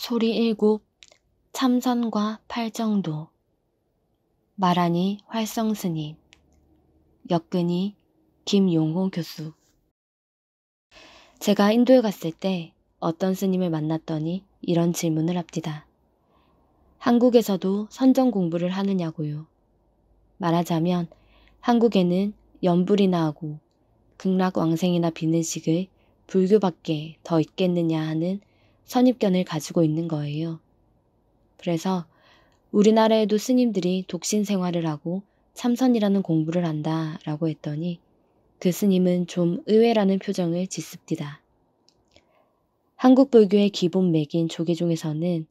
소리 일곱, 참선과 팔정도, 말하니 활성스님, 엮으니 김용호 교수. 제가 인도에 갔을 때 어떤 스님을 만났더니 이런 질문을 합디다. 한국에서도 선정 공부를 하느냐고요. 말하자면 한국에는 연불이나 하고 극락왕생이나 비는식의 불교밖에 더 있겠느냐 하는 선입견을 가지고 있는 거예요. 그래서 우리나라에도 스님들이 독신 생활을 하고 참선이라는 공부를 한다라고 했더니 그 스님은 좀 의외라는 표정을 짓습디다. 한국 불교의 기본 맥인 조계종에서는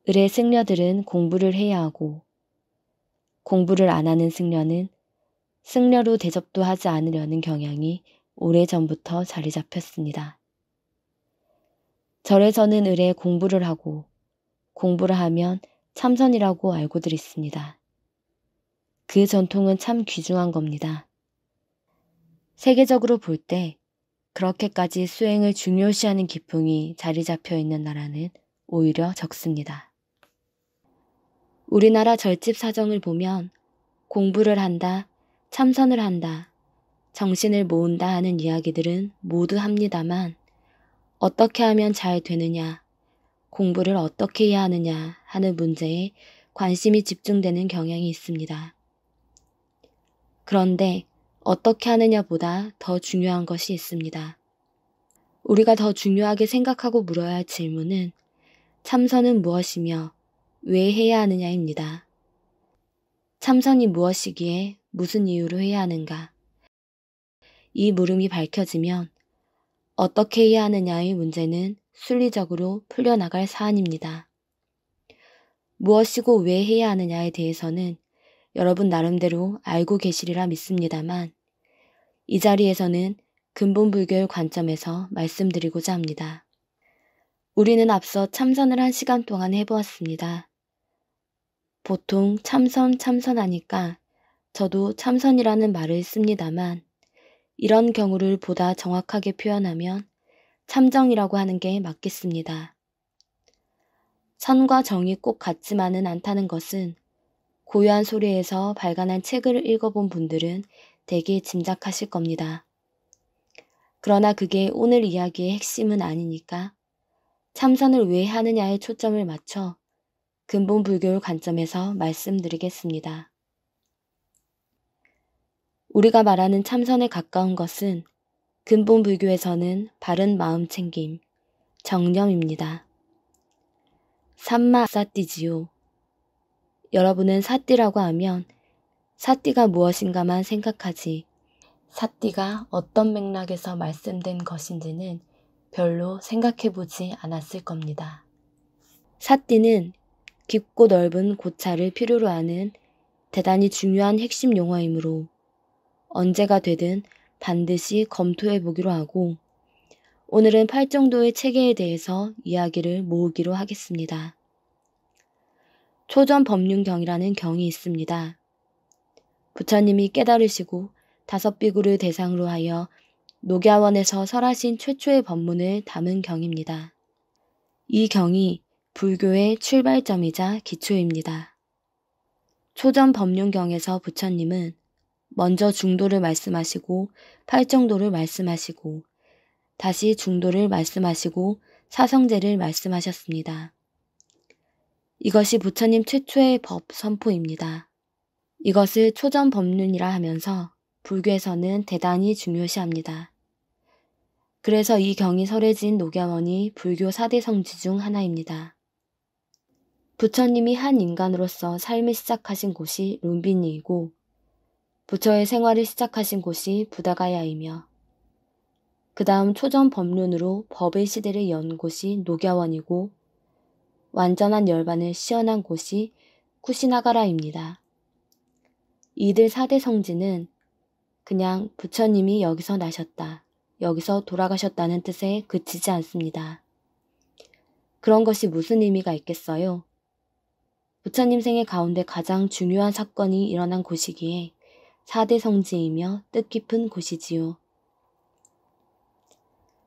을의 승려들은 공부를 해야 하고 공부를 안 하는 승려는 승려로 대접도 하지 않으려는 경향이 오래전부터 자리 잡혔습니다. 절에서는 을에 공부를 하고 공부를 하면 참선이라고 알고들 있습니다. 그 전통은 참 귀중한 겁니다. 세계적으로 볼 때 그렇게까지 수행을 중요시하는 기풍이 자리 잡혀 있는 나라는 오히려 적습니다. 우리나라 절집 사정을 보면 공부를 한다, 참선을 한다, 정신을 모은다 하는 이야기들은 모두 합니다만 어떻게 하면 잘 되느냐, 공부를 어떻게 해야 하느냐 하는 문제에 관심이 집중되는 경향이 있습니다. 그런데 어떻게 하느냐보다 더 중요한 것이 있습니다. 우리가 더 중요하게 생각하고 물어야 할 질문은 참선은 무엇이며 왜 해야 하느냐입니다. 참선이 무엇이기에 무슨 이유로 해야 하는가? 이 물음이 밝혀지면 어떻게 해야 하느냐의 문제는 순리적으로 풀려나갈 사안입니다. 무엇이고 왜 해야 하느냐에 대해서는 여러분 나름대로 알고 계시리라 믿습니다만 이 자리에서는 근본 불교의 관점에서 말씀드리고자 합니다. 우리는 앞서 참선을 1시간 동안 해보았습니다. 보통 참선하니까 저도 참선이라는 말을 씁니다만 이런 경우를 보다 정확하게 표현하면 참정이라고 하는 게 맞겠습니다. 선과 정이 꼭 같지만은 않다는 것은 고유한 소리에서 발간한 책을 읽어본 분들은 대개 짐작하실 겁니다. 그러나 그게 오늘 이야기의 핵심은 아니니까 참선을 왜 하느냐에 초점을 맞춰 근본 불교의 관점에서 말씀드리겠습니다. 우리가 말하는 참선에 가까운 것은 근본 불교에서는 바른 마음 챙김, 정념입니다. 삼마 사띠지요. 여러분은 사띠라고 하면 사띠가 무엇인가만 생각하지 사띠가 어떤 맥락에서 말씀된 것인지는 별로 생각해보지 않았을 겁니다. 사띠는 깊고 넓은 고찰을 필요로 하는 대단히 중요한 핵심 용어이므로 언제가 되든 반드시 검토해 보기로 하고 오늘은 팔정도의 체계에 대해서 이야기를 모으기로 하겠습니다. 초전법륜경이라는 경이 있습니다. 부처님이 깨달으시고 5비구를 대상으로 하여 녹야원에서 설하신 최초의 법문을 담은 경입니다. 이 경이 불교의 출발점이자 기초입니다. 초전법륜경에서 부처님은 먼저 중도를 말씀하시고 팔정도를 말씀하시고 다시 중도를 말씀하시고 사성제를 말씀하셨습니다. 이것이 부처님 최초의 법 선포입니다. 이것을 초전법륜이라 하면서 불교에서는 대단히 중요시합니다. 그래서 이 경이 설해진 녹야원이 불교 4대 성지 중 하나입니다. 부처님이 한 인간으로서 삶을 시작하신 곳이 룸비니이고 부처의 생활을 시작하신 곳이 부다가야이며 그 다음 초전법륜으로 법의 시대를 연 곳이 녹야원이고 완전한 열반을 시연한 곳이 쿠시나가라입니다. 이들 4대 성지는 그냥 부처님이 여기서 나셨다, 여기서 돌아가셨다는 뜻에 그치지 않습니다. 그런 것이 무슨 의미가 있겠어요? 부처님 생애 가운데 가장 중요한 사건이 일어난 곳이기에 4대 성지이며 뜻깊은 곳이지요.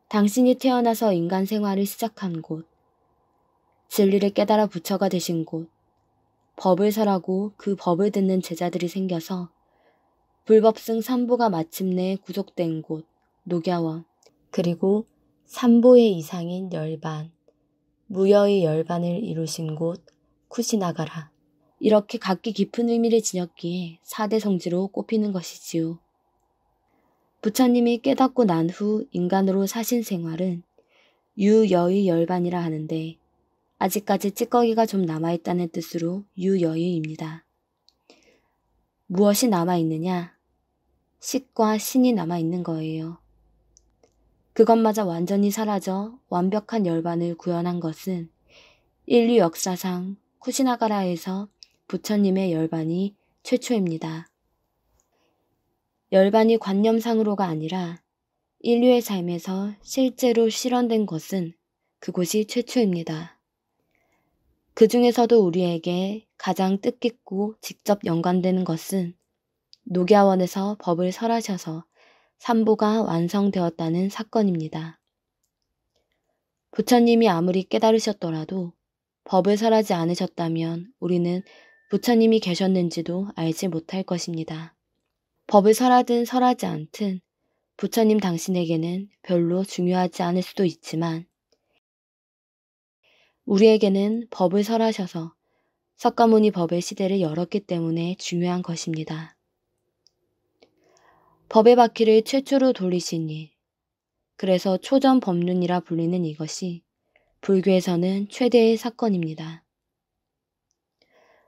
당신이 태어나서 인간 생활을 시작한 곳, 진리를 깨달아 부처가 되신 곳, 법을 설하고 그 법을 듣는 제자들이 생겨서 불법승 삼보가 마침내 구속된 곳, 녹야원, 그리고 삼보의 이상인 열반, 무여의 열반을 이루신 곳, 쿠시나가라. 이렇게 각기 깊은 의미를 지녔기에 4대 성지로 꼽히는 것이지요. 부처님이 깨닫고 난 후 인간으로 사신 생활은 유여의 열반이라 하는데 아직까지 찌꺼기가 좀 남아있다는 뜻으로 유여의입니다. 무엇이 남아있느냐? 식과 신이 남아있는 거예요. 그것마저 완전히 사라져 완벽한 열반을 구현한 것은 인류 역사상 쿠시나가라에서 부처님의 열반이 최초입니다. 열반이 관념상으로가 아니라 인류의 삶에서 실제로 실현된 것은 그곳이 최초입니다. 그 중에서도 우리에게 가장 뜻깊고 직접 연관되는 것은 녹야원에서 법을 설하셔서 삼보가 완성되었다는 사건입니다. 부처님이 아무리 깨달으셨더라도 법을 설하지 않으셨다면 우리는 부처님이 계셨는지도 알지 못할 것입니다. 법을 설하든 설하지 않든 부처님 당신에게는 별로 중요하지 않을 수도 있지만 우리에게는 법을 설하셔서 석가모니 법의 시대를 열었기 때문에 중요한 것입니다. 법의 바퀴를 최초로 돌리신 일, 그래서 초전법륜이라 불리는 이것이 불교에서는 최대의 사건입니다.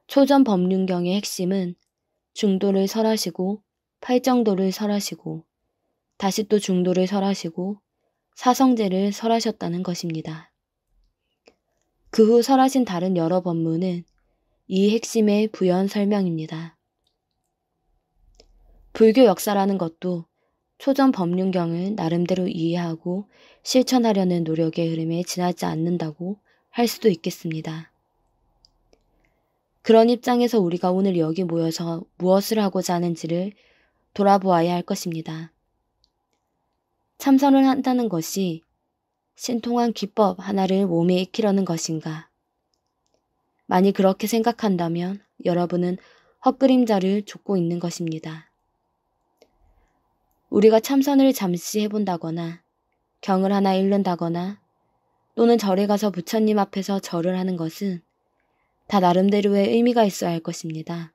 초전법륜경의 핵심은 중도를 설하시고 팔정도를 설하시고 다시 또 중도를 설하시고 사성제를 설하셨다는 것입니다. 그 후 설하신 다른 여러 법문은 이 핵심의 부연 설명입니다. 불교 역사라는 것도 초전법륜경을 나름대로 이해하고 실천하려는 노력의 흐름에 지나지 않는다고 할 수도 있겠습니다. 그런 입장에서 우리가 오늘 여기 모여서 무엇을 하고자 하는지를 돌아보아야 할 것입니다. 참선을 한다는 것이 신통한 기법 하나를 몸에 익히려는 것인가? 만일 그렇게 생각한다면 여러분은 헛그림자를 쫓고 있는 것입니다. 우리가 참선을 잠시 해본다거나 경을 하나 읽는다거나 또는 절에 가서 부처님 앞에서 절을 하는 것은 다 나름대로의 의미가 있어야 할 것입니다.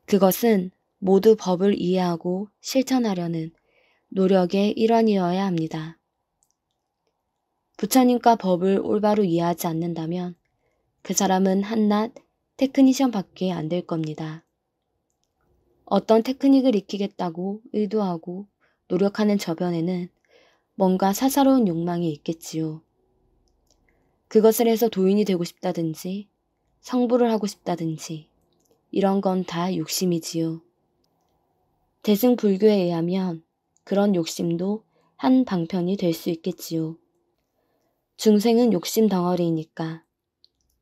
그것은 모두 법을 이해하고 실천하려는 노력의 일환이어야 합니다. 부처님과 법을 올바로 이해하지 않는다면 그 사람은 한낱 테크니션밖에 안 될 겁니다. 어떤 테크닉을 익히겠다고 의도하고 노력하는 저변에는 뭔가 사사로운 욕망이 있겠지요. 그것을 해서 도인이 되고 싶다든지 성불을 하고 싶다든지 이런 건 다 욕심이지요. 대승불교에 의하면 그런 욕심도 한 방편이 될 수 있겠지요. 중생은 욕심 덩어리이니까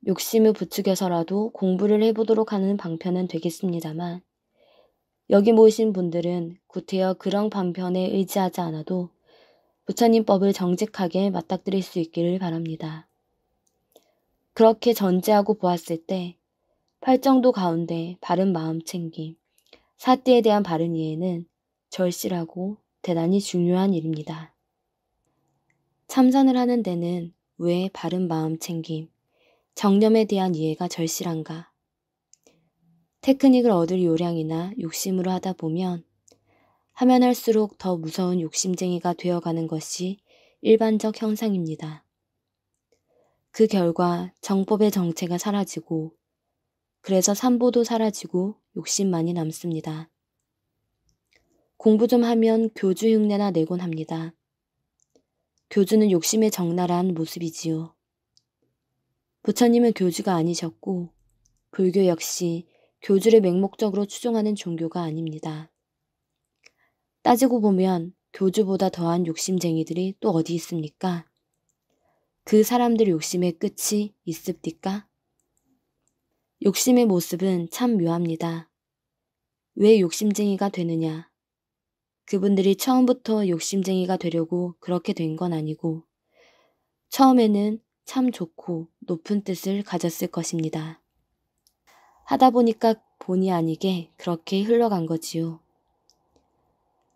욕심을 부추겨서라도 공부를 해보도록 하는 방편은 되겠습니다만 여기 모이신 분들은 구태여 그런 방편에 의지하지 않아도 부처님 법을 정직하게 맞닥뜨릴 수 있기를 바랍니다. 그렇게 전제하고 보았을 때 팔정도 가운데 바른 마음 챙김, 사띠에 대한 바른 이해는 절실하고 대단히 중요한 일입니다. 참선을 하는 데는 왜 바른 마음 챙김, 정념에 대한 이해가 절실한가? 테크닉을 얻을 요량이나 욕심으로 하다 보면 하면 할수록 더 무서운 욕심쟁이가 되어가는 것이 일반적 형상입니다. 그 결과 정법의 정체가 사라지고 그래서 삼보도 사라지고 욕심만이 남습니다. 공부 좀 하면 교주 흉내나 내곤 합니다. 교주는 욕심의 적나라한 모습이지요. 부처님은 교주가 아니셨고 불교 역시 교주를 맹목적으로 추종하는 종교가 아닙니다. 따지고 보면 교주보다 더한 욕심쟁이들이 또 어디 있습니까? 그 사람들 욕심의 끝이 있습니까? 욕심의 모습은 참 묘합니다. 왜 욕심쟁이가 되느냐? 그분들이 처음부터 욕심쟁이가 되려고 그렇게 된 건 아니고 처음에는 참 좋고 높은 뜻을 가졌을 것입니다. 하다 보니까 본의 아니게 그렇게 흘러간 거지요.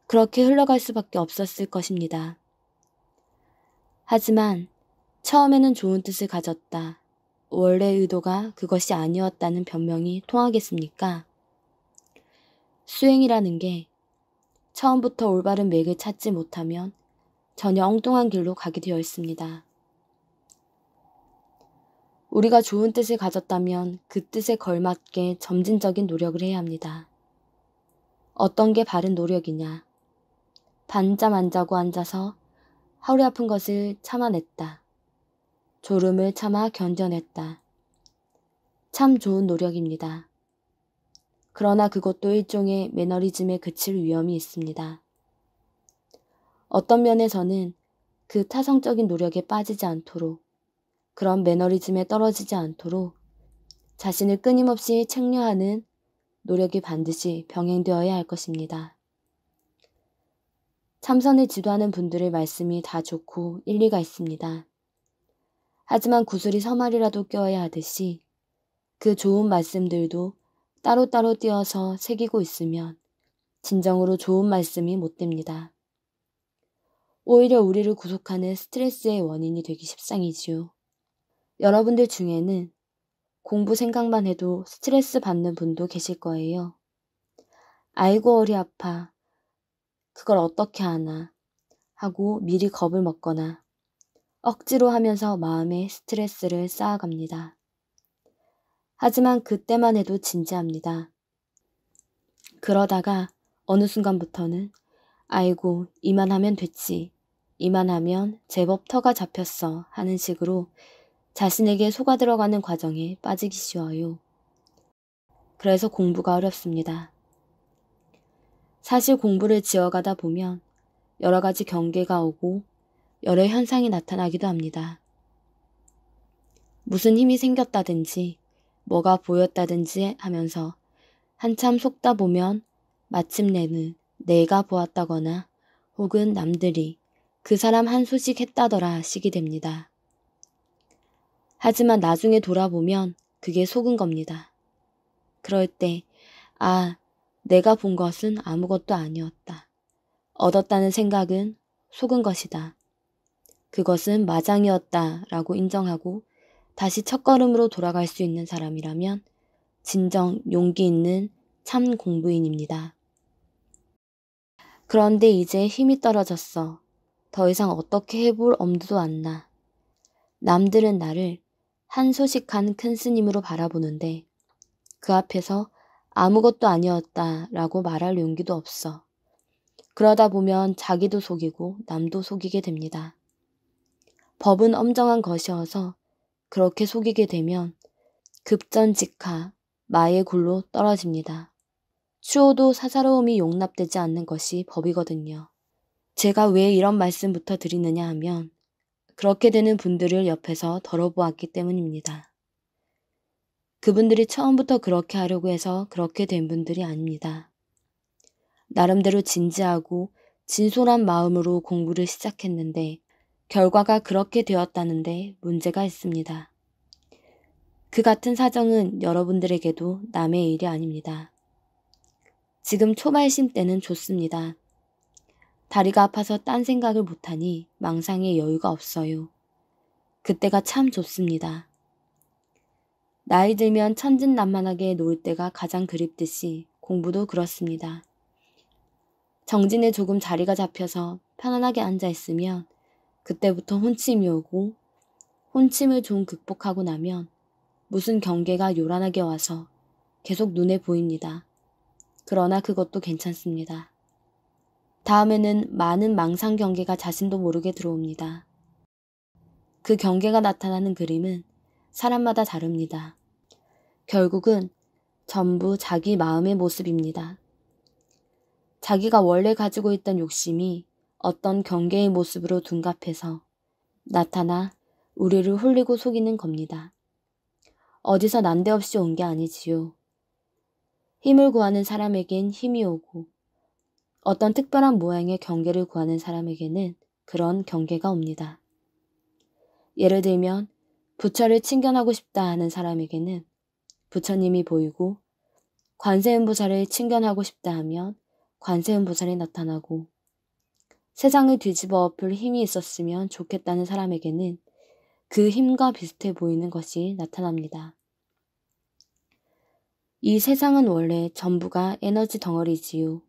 그렇게 흘러갈 수밖에 없었을 것입니다. 하지만 처음에는 좋은 뜻을 가졌다. 원래 의도가 그것이 아니었다는 변명이 통하겠습니까? 수행이라는 게 처음부터 올바른 맥을 찾지 못하면 전혀 엉뚱한 길로 가게 되어 있습니다. 우리가 좋은 뜻을 가졌다면 그 뜻에 걸맞게 점진적인 노력을 해야 합니다. 어떤 게 바른 노력이냐? 반잠 안 자고 앉아서 허리 아픈 것을 참아냈다. 졸음을 참아 견뎌냈다. 참 좋은 노력입니다. 그러나 그것도 일종의 매너리즘에 그칠 위험이 있습니다. 어떤 면에서는 그 타성적인 노력에 빠지지 않도록, 그런 매너리즘에 떨어지지 않도록 자신을 끊임없이 책려하는 노력이 반드시 병행되어야 할 것입니다. 참선을 지도하는 분들의 말씀이 다 좋고 일리가 있습니다. 하지만 구슬이 서말이라도 껴야 하듯이 그 좋은 말씀들도 따로따로 띄어서 새기고 있으면 진정으로 좋은 말씀이 못 됩니다. 오히려 우리를 구속하는 스트레스의 원인이 되기 십상이지요. 여러분들 중에는 공부 생각만 해도 스트레스 받는 분도 계실 거예요. 아이고 허리 아파. 그걸 어떻게 하나 하고 미리 겁을 먹거나 억지로 하면서 마음에 스트레스를 쌓아갑니다. 하지만 그때만 해도 진지합니다. 그러다가 어느 순간부터는 아이고 이만하면 됐지. 이만하면 제법 터가 잡혔어 하는 식으로 자신에게 속아 들어가는 과정에 빠지기 쉬워요. 그래서 공부가 어렵습니다. 사실 공부를 지어가다 보면 여러 가지 경계가 오고 여러 현상이 나타나기도 합니다. 무슨 힘이 생겼다든지 뭐가 보였다든지 하면서 한참 속다 보면 마침내는 내가 보았다거나 혹은 남들이 그 사람 한 소식 했다더라 시기 됩니다. 하지만 나중에 돌아보면 그게 속은 겁니다. 그럴 때 내가 본 것은 아무것도 아니었다. 얻었다는 생각은 속은 것이다. 그것은 마장이었다 라고 인정하고 다시 첫걸음으로 돌아갈 수 있는 사람이라면 진정 용기 있는 참 공부인입니다. 그런데 이제 힘이 떨어졌어. 더 이상 어떻게 해볼 엄두도 안 나. 남들은 나를 한소식한 큰 스님으로 바라보는데 그 앞에서 아무것도 아니었다 라고 말할 용기도 없어. 그러다 보면 자기도 속이고 남도 속이게 됩니다. 법은 엄정한 것이어서 그렇게 속이게 되면 급전직하 마의 굴로 떨어집니다. 추호도 사사로움이 용납되지 않는 것이 법이거든요. 제가 왜 이런 말씀부터 드리느냐 하면 그렇게 되는 분들을 옆에서 덜어보았기 때문입니다. 그분들이 처음부터 그렇게 하려고 해서 그렇게 된 분들이 아닙니다. 나름대로 진지하고 진솔한 마음으로 공부를 시작했는데 결과가 그렇게 되었다는데 문제가 있습니다. 그 같은 사정은 여러분들에게도 남의 일이 아닙니다. 지금 초발심 때는 좋습니다. 다리가 아파서 딴 생각을 못하니 망상의 여유가 없어요. 그때가 참 좋습니다. 나이 들면 천진난만하게 놀 때가 가장 그립듯이 공부도 그렇습니다. 정진에 조금 자리가 잡혀서 편안하게 앉아 있으면 그때부터 혼침이 오고 혼침을 좀 극복하고 나면 무슨 경계가 요란하게 와서 계속 눈에 보입니다. 그러나 그것도 괜찮습니다. 다음에는 많은 망상 경계가 자신도 모르게 들어옵니다. 그 경계가 나타나는 그림은 사람마다 다릅니다. 결국은 전부 자기 마음의 모습입니다. 자기가 원래 가지고 있던 욕심이 어떤 경계의 모습으로 둔갑해서 나타나 우리를 홀리고 속이는 겁니다. 어디서 난데없이 온 게 아니지요. 힘을 구하는 사람에겐 힘이 오고 어떤 특별한 모양의 경계를 구하는 사람에게는 그런 경계가 옵니다. 예를 들면 부처를 친견하고 싶다 하는 사람에게는 부처님이 보이고, 관세음보살을 친견하고 싶다 하면 관세음보살이 나타나고, 세상을 뒤집어 엎을 힘이 있었으면 좋겠다는 사람에게는 그 힘과 비슷해 보이는 것이 나타납니다. 이 세상은 원래 전부가 에너지 덩어리지요.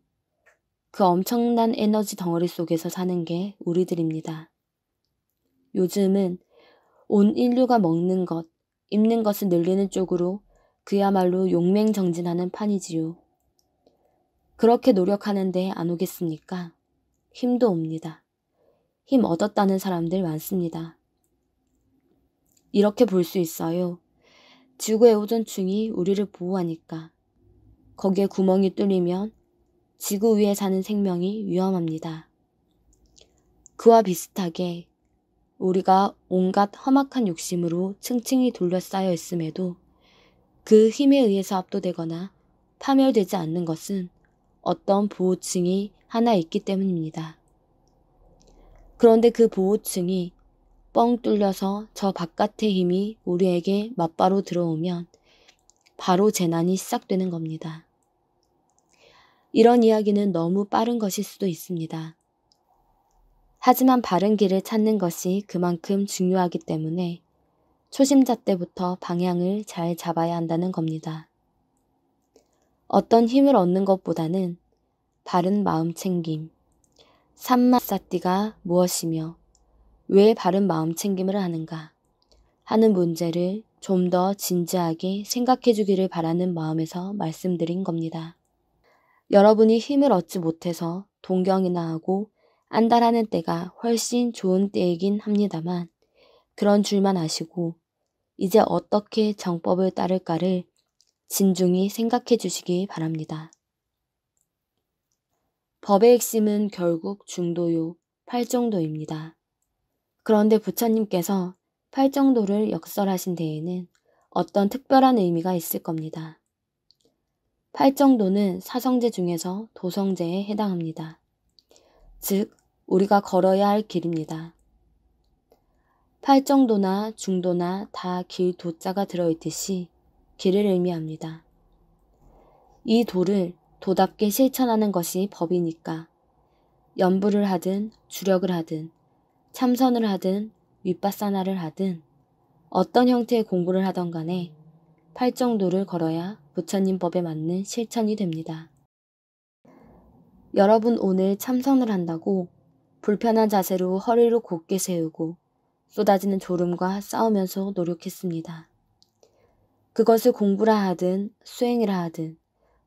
그 엄청난 에너지 덩어리 속에서 사는 게 우리들입니다. 요즘은 온 인류가 먹는 것, 입는 것을 늘리는 쪽으로 그야말로 용맹정진하는 판이지요. 그렇게 노력하는데 안 오겠습니까? 힘도 옵니다. 힘 얻었다는 사람들 많습니다. 이렇게 볼 수 있어요. 지구의 오존층이 우리를 보호하니까. 거기에 구멍이 뚫리면 지구 위에 사는 생명이 위험합니다. 그와 비슷하게 우리가 온갖 험악한 욕심으로 층층이 둘러싸여 있음에도 그 힘에 의해서 압도되거나 파멸되지 않는 것은 어떤 보호층이 하나 있기 때문입니다. 그런데 그 보호층이 뻥 뚫려서 저 바깥의 힘이 우리에게 맞바로 들어오면 바로 재난이 시작되는 겁니다. 이런 이야기는 너무 빠른 것일 수도 있습니다. 하지만 바른 길을 찾는 것이 그만큼 중요하기 때문에 초심자 때부터 방향을 잘 잡아야 한다는 겁니다. 어떤 힘을 얻는 것보다는 바른 마음 챙김, 삼마사띠가 무엇이며 왜 바른 마음 챙김을 하는가 하는 문제를 좀 더 진지하게 생각해 주기를 바라는 마음에서 말씀드린 겁니다. 여러분이 힘을 얻지 못해서 동경이나 하고 안달하는 때가 훨씬 좋은 때이긴 합니다만 그런 줄만 아시고 이제 어떻게 정법을 따를까를 진중히 생각해 주시기 바랍니다. 법의 핵심은 결국 중도요, 팔정도입니다. 그런데 부처님께서 팔정도를 역설하신 데에는 어떤 특별한 의미가 있을 겁니다. 팔정도는 사성제 중에서 도성제에 해당합니다. 즉, 우리가 걸어야 할 길입니다. 팔정도나 중도나 다 길 도자가 들어있듯이 길을 의미합니다. 이 도를 도답게 실천하는 것이 법이니까 연부를 하든 주력을 하든 참선을 하든 윗바사나를 하든 어떤 형태의 공부를 하던 간에 팔정도를 걸어야 부처님 법에 맞는 실천이 됩니다. 여러분 오늘 참선을 한다고 불편한 자세로 허리를 곧게 세우고 쏟아지는 졸음과 싸우면서 노력했습니다. 그것을 공부라 하든 수행이라 하든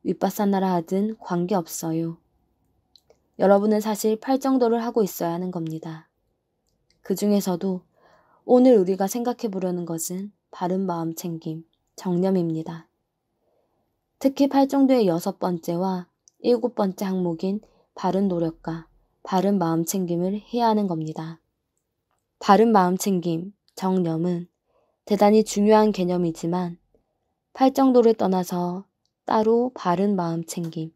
윗바사나라 하든 관계없어요. 여러분은 사실 팔정도를 하고 있어야 하는 겁니다. 그 중에서도 오늘 우리가 생각해 보려는 것은 바른 마음 챙김, 정념입니다. 특히 팔정도의 6번째와 7번째 항목인 바른 노력과 바른 마음 챙김을 해야 하는 겁니다. 바른 마음 챙김, 정념은 대단히 중요한 개념이지만 팔정도를 떠나서 따로 바른 마음 챙김,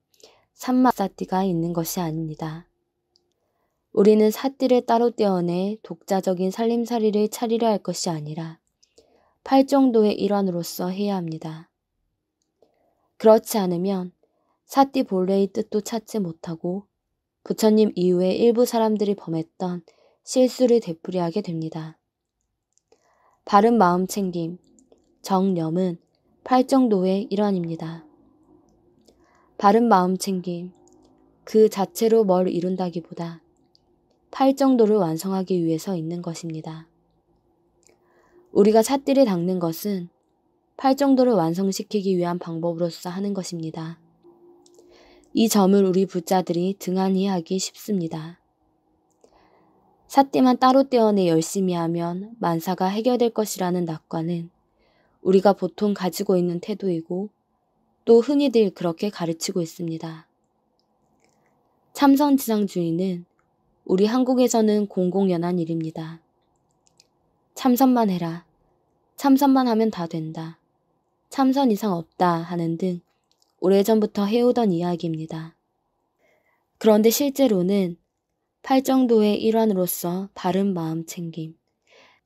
삼마사띠가 있는 것이 아닙니다. 우리는 사띠를 따로 떼어내 독자적인 살림살이를 차리려 할 것이 아니라 팔정도의 일환으로서 해야 합니다. 그렇지 않으면 사띠 본래의 뜻도 찾지 못하고 부처님 이후에 일부 사람들이 범했던 실수를 되풀이하게 됩니다. 바른 마음 챙김, 정념은 팔정도의 일환입니다. 바른 마음 챙김, 그 자체로 뭘 이룬다기보다 팔정도를 완성하기 위해서 있는 것입니다. 우리가 사띠를 닦는 것은 팔정도를 완성시키기 위한 방법으로서 하는 것입니다. 이 점을 우리 부자들이 등한히 하기 쉽습니다. 사띠만 따로 떼어내 열심히 하면 만사가 해결될 것이라는 낙관은 우리가 보통 가지고 있는 태도이고 또 흔히들 그렇게 가르치고 있습니다. 참선지상주의는 우리 한국에서는 공공연한 일입니다. 참선만 해라. 참선만 하면 다 된다. 참선 이상 없다 하는 등 오래전부터 해오던 이야기입니다. 그런데 실제로는 팔정도의 일환으로서 바른 마음 챙김,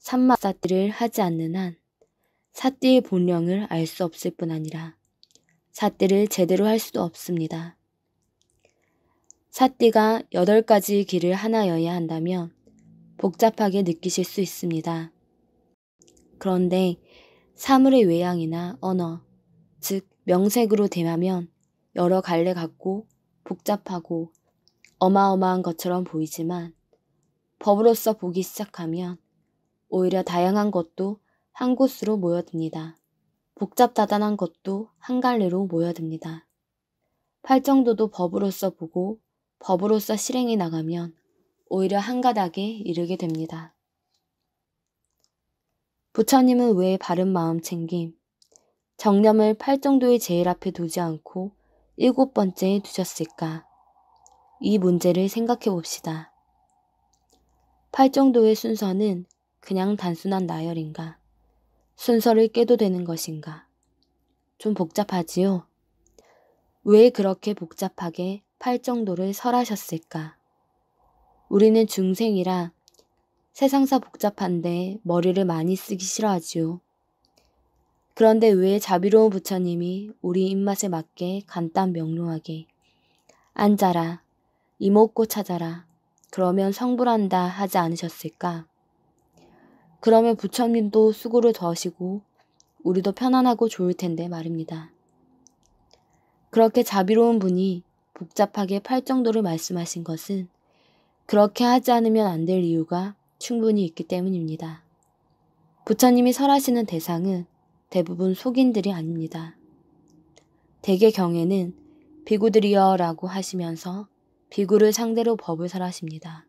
산마사띠를 하지 않는 한 사띠의 본령을 알 수 없을 뿐 아니라 사띠를 제대로 할 수도 없습니다. 사띠가 8가지 길을 하나여야 한다면 복잡하게 느끼실 수 있습니다. 그런데 사물의 외양이나 언어, 즉 명색으로 대하면 여러 갈래 같고 복잡하고 어마어마한 것처럼 보이지만 법으로서 보기 시작하면 오히려 다양한 것도 한 곳으로 모여듭니다. 복잡다단한 것도 한 갈래로 모여듭니다. 팔정도도 법으로서 보고 법으로서 실행해 나가면 오히려 한 가닥에 이르게 됩니다. 부처님은 왜 바른 마음 챙김, 정념을 팔정도의 제일 앞에 두지 않고 7번째에 두셨을까? 이 문제를 생각해 봅시다. 팔정도의 순서는 그냥 단순한 나열인가? 순서를 깨도 되는 것인가? 좀 복잡하지요? 왜 그렇게 복잡하게 팔정도를 설하셨을까? 우리는 중생이라 세상사 복잡한데 머리를 많이 쓰기 싫어하지요. 그런데 왜 자비로운 부처님이 우리 입맛에 맞게 간단 명료하게 앉아라, 이목고 찾아라, 그러면 성불한다 하지 않으셨을까? 그러면 부처님도 수고를 더시고 우리도 편안하고 좋을 텐데 말입니다. 그렇게 자비로운 분이 복잡하게 팔정도를 말씀하신 것은 그렇게 하지 않으면 안 될 이유가 충분히 있기 때문입니다. 부처님이 설하시는 대상은 대부분 속인들이 아닙니다. 대개 경에는 비구들이여 라고 하시면서 비구를 상대로 법을 설하십니다.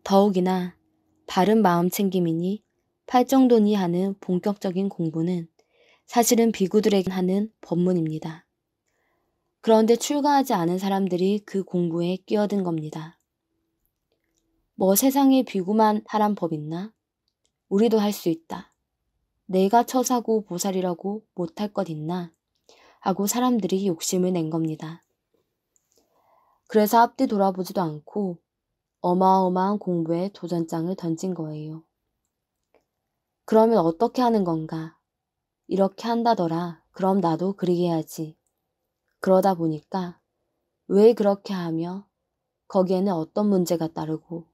더욱이나 바른 마음 챙김이니 팔정도니 하는 본격적인 공부는 사실은 비구들에게 하는 법문입니다. 그런데 출가하지 않은 사람들이 그 공부에 끼어든 겁니다. 뭐 세상에 비구만 하란 법 있나? 우리도 할 수 있다. 내가 처사고 보살이라고 못할 것 있나? 하고 사람들이 욕심을 낸 겁니다. 그래서 앞뒤 돌아보지도 않고 어마어마한 공부에 도전장을 던진 거예요. 그러면 어떻게 하는 건가? 이렇게 한다더라. 그럼 나도 그리게 해야지. 그러다 보니까 왜 그렇게 하며 거기에는 어떤 문제가 따르고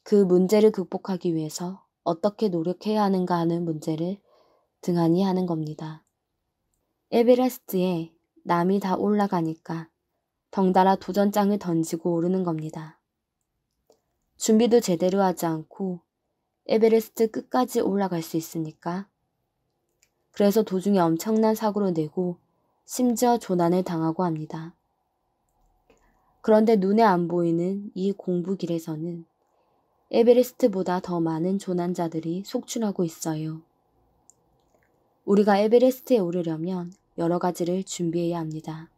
그 문제를 극복하기 위해서 어떻게 노력해야 하는가 하는 문제를 등한히 하는 겁니다. 에베레스트에 남이 다 올라가니까 덩달아 도전장을 던지고 오르는 겁니다. 준비도 제대로 하지 않고 에베레스트 끝까지 올라갈 수 있으니까. 그래서 도중에 엄청난 사고를 내고 심지어 조난을 당하고 합니다. 그런데 눈에 안 보이는 이 공부길에서는 에베레스트보다 더 많은 조난자들이 속출하고 있어요. 우리가 에베레스트에 오르려면 여러 가지를 준비해야 합니다.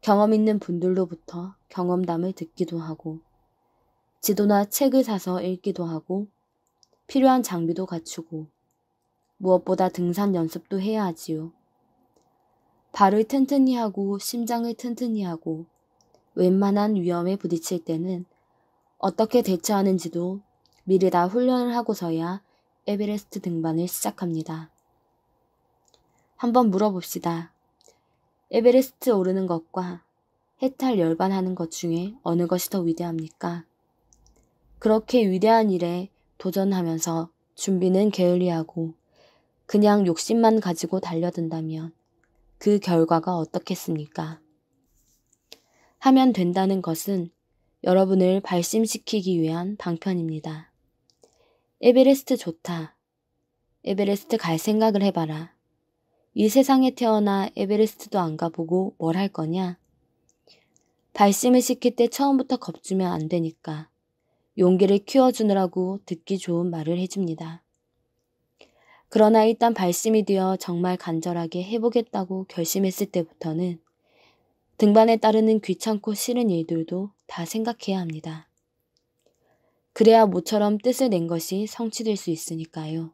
경험 있는 분들로부터 경험담을 듣기도 하고 지도나 책을 사서 읽기도 하고 필요한 장비도 갖추고 무엇보다 등산 연습도 해야 하지요. 발을 튼튼히 하고 심장을 튼튼히 하고 웬만한 위험에 부딪힐 때는 어떻게 대처하는지도 미리 다 훈련을 하고서야 에베레스트 등반을 시작합니다. 한번 물어봅시다. 에베레스트 오르는 것과 해탈 열반하는 것 중에 어느 것이 더 위대합니까? 그렇게 위대한 일에 도전하면서 준비는 게을리하고 그냥 욕심만 가지고 달려든다면 그 결과가 어떻겠습니까? 하면 된다는 것은 여러분을 발심시키기 위한 방편입니다. 에베레스트 좋다. 에베레스트 갈 생각을 해봐라. 이 세상에 태어나 에베레스트도 안 가보고 뭘 할 거냐? 발심을 시킬 때 처음부터 겁주면 안 되니까 용기를 키워주느라고 듣기 좋은 말을 해줍니다. 그러나 일단 발심이 되어 정말 간절하게 해보겠다고 결심했을 때부터는 등반에 따르는 귀찮고 싫은 일들도 다 생각해야 합니다. 그래야 모처럼 뜻을 낸 것이 성취될 수 있으니까요.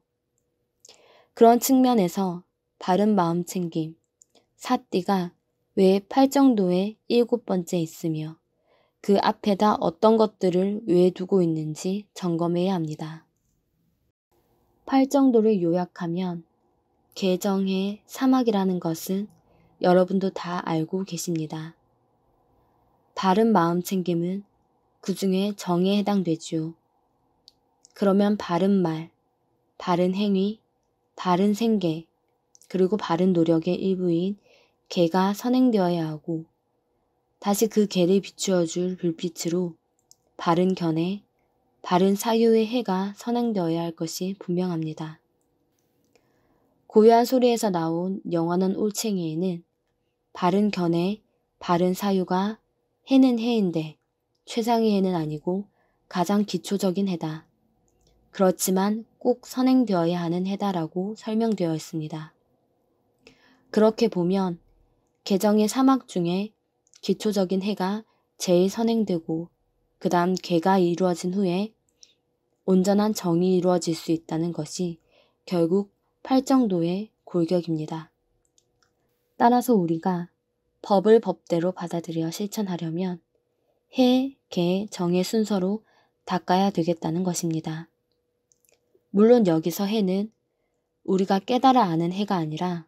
그런 측면에서 바른 마음 챙김, 사띠가 왜 팔정도에 7번째 있으며 그 앞에다 어떤 것들을 왜 두고 있는지 점검해야 합니다. 팔정도를 요약하면 개정의 사막이라는 것은 여러분도 다 알고 계십니다. 바른 마음 챙김은 그 중에 정에 해당되죠. 그러면 바른 말, 바른 행위, 바른 생계, 그리고 바른 노력의 일부인 개가 선행되어야 하고 다시 그 개를 비추어 줄 불빛으로 바른 견해, 바른 사유의 해가 선행되어야 할 것이 분명합니다. 고요한 소리에서 나온 영원한 올챙이에는 바른 견해, 바른 사유가 해는 해인데 최상의 해는 아니고 가장 기초적인 해다. 그렇지만 꼭 선행되어야 하는 해다라고 설명되어 있습니다. 그렇게 보면 개정의 사막 중에 기초적인 해가 제일 선행되고 그 다음 개가 이루어진 후에 온전한 정이 이루어질 수 있다는 것이 결국 팔정도의 골격입니다. 따라서 우리가 법을 법대로 받아들여 실천하려면 해, 개, 정의 순서로 닦아야 되겠다는 것입니다. 물론 여기서 해는 우리가 깨달아 아는 해가 아니라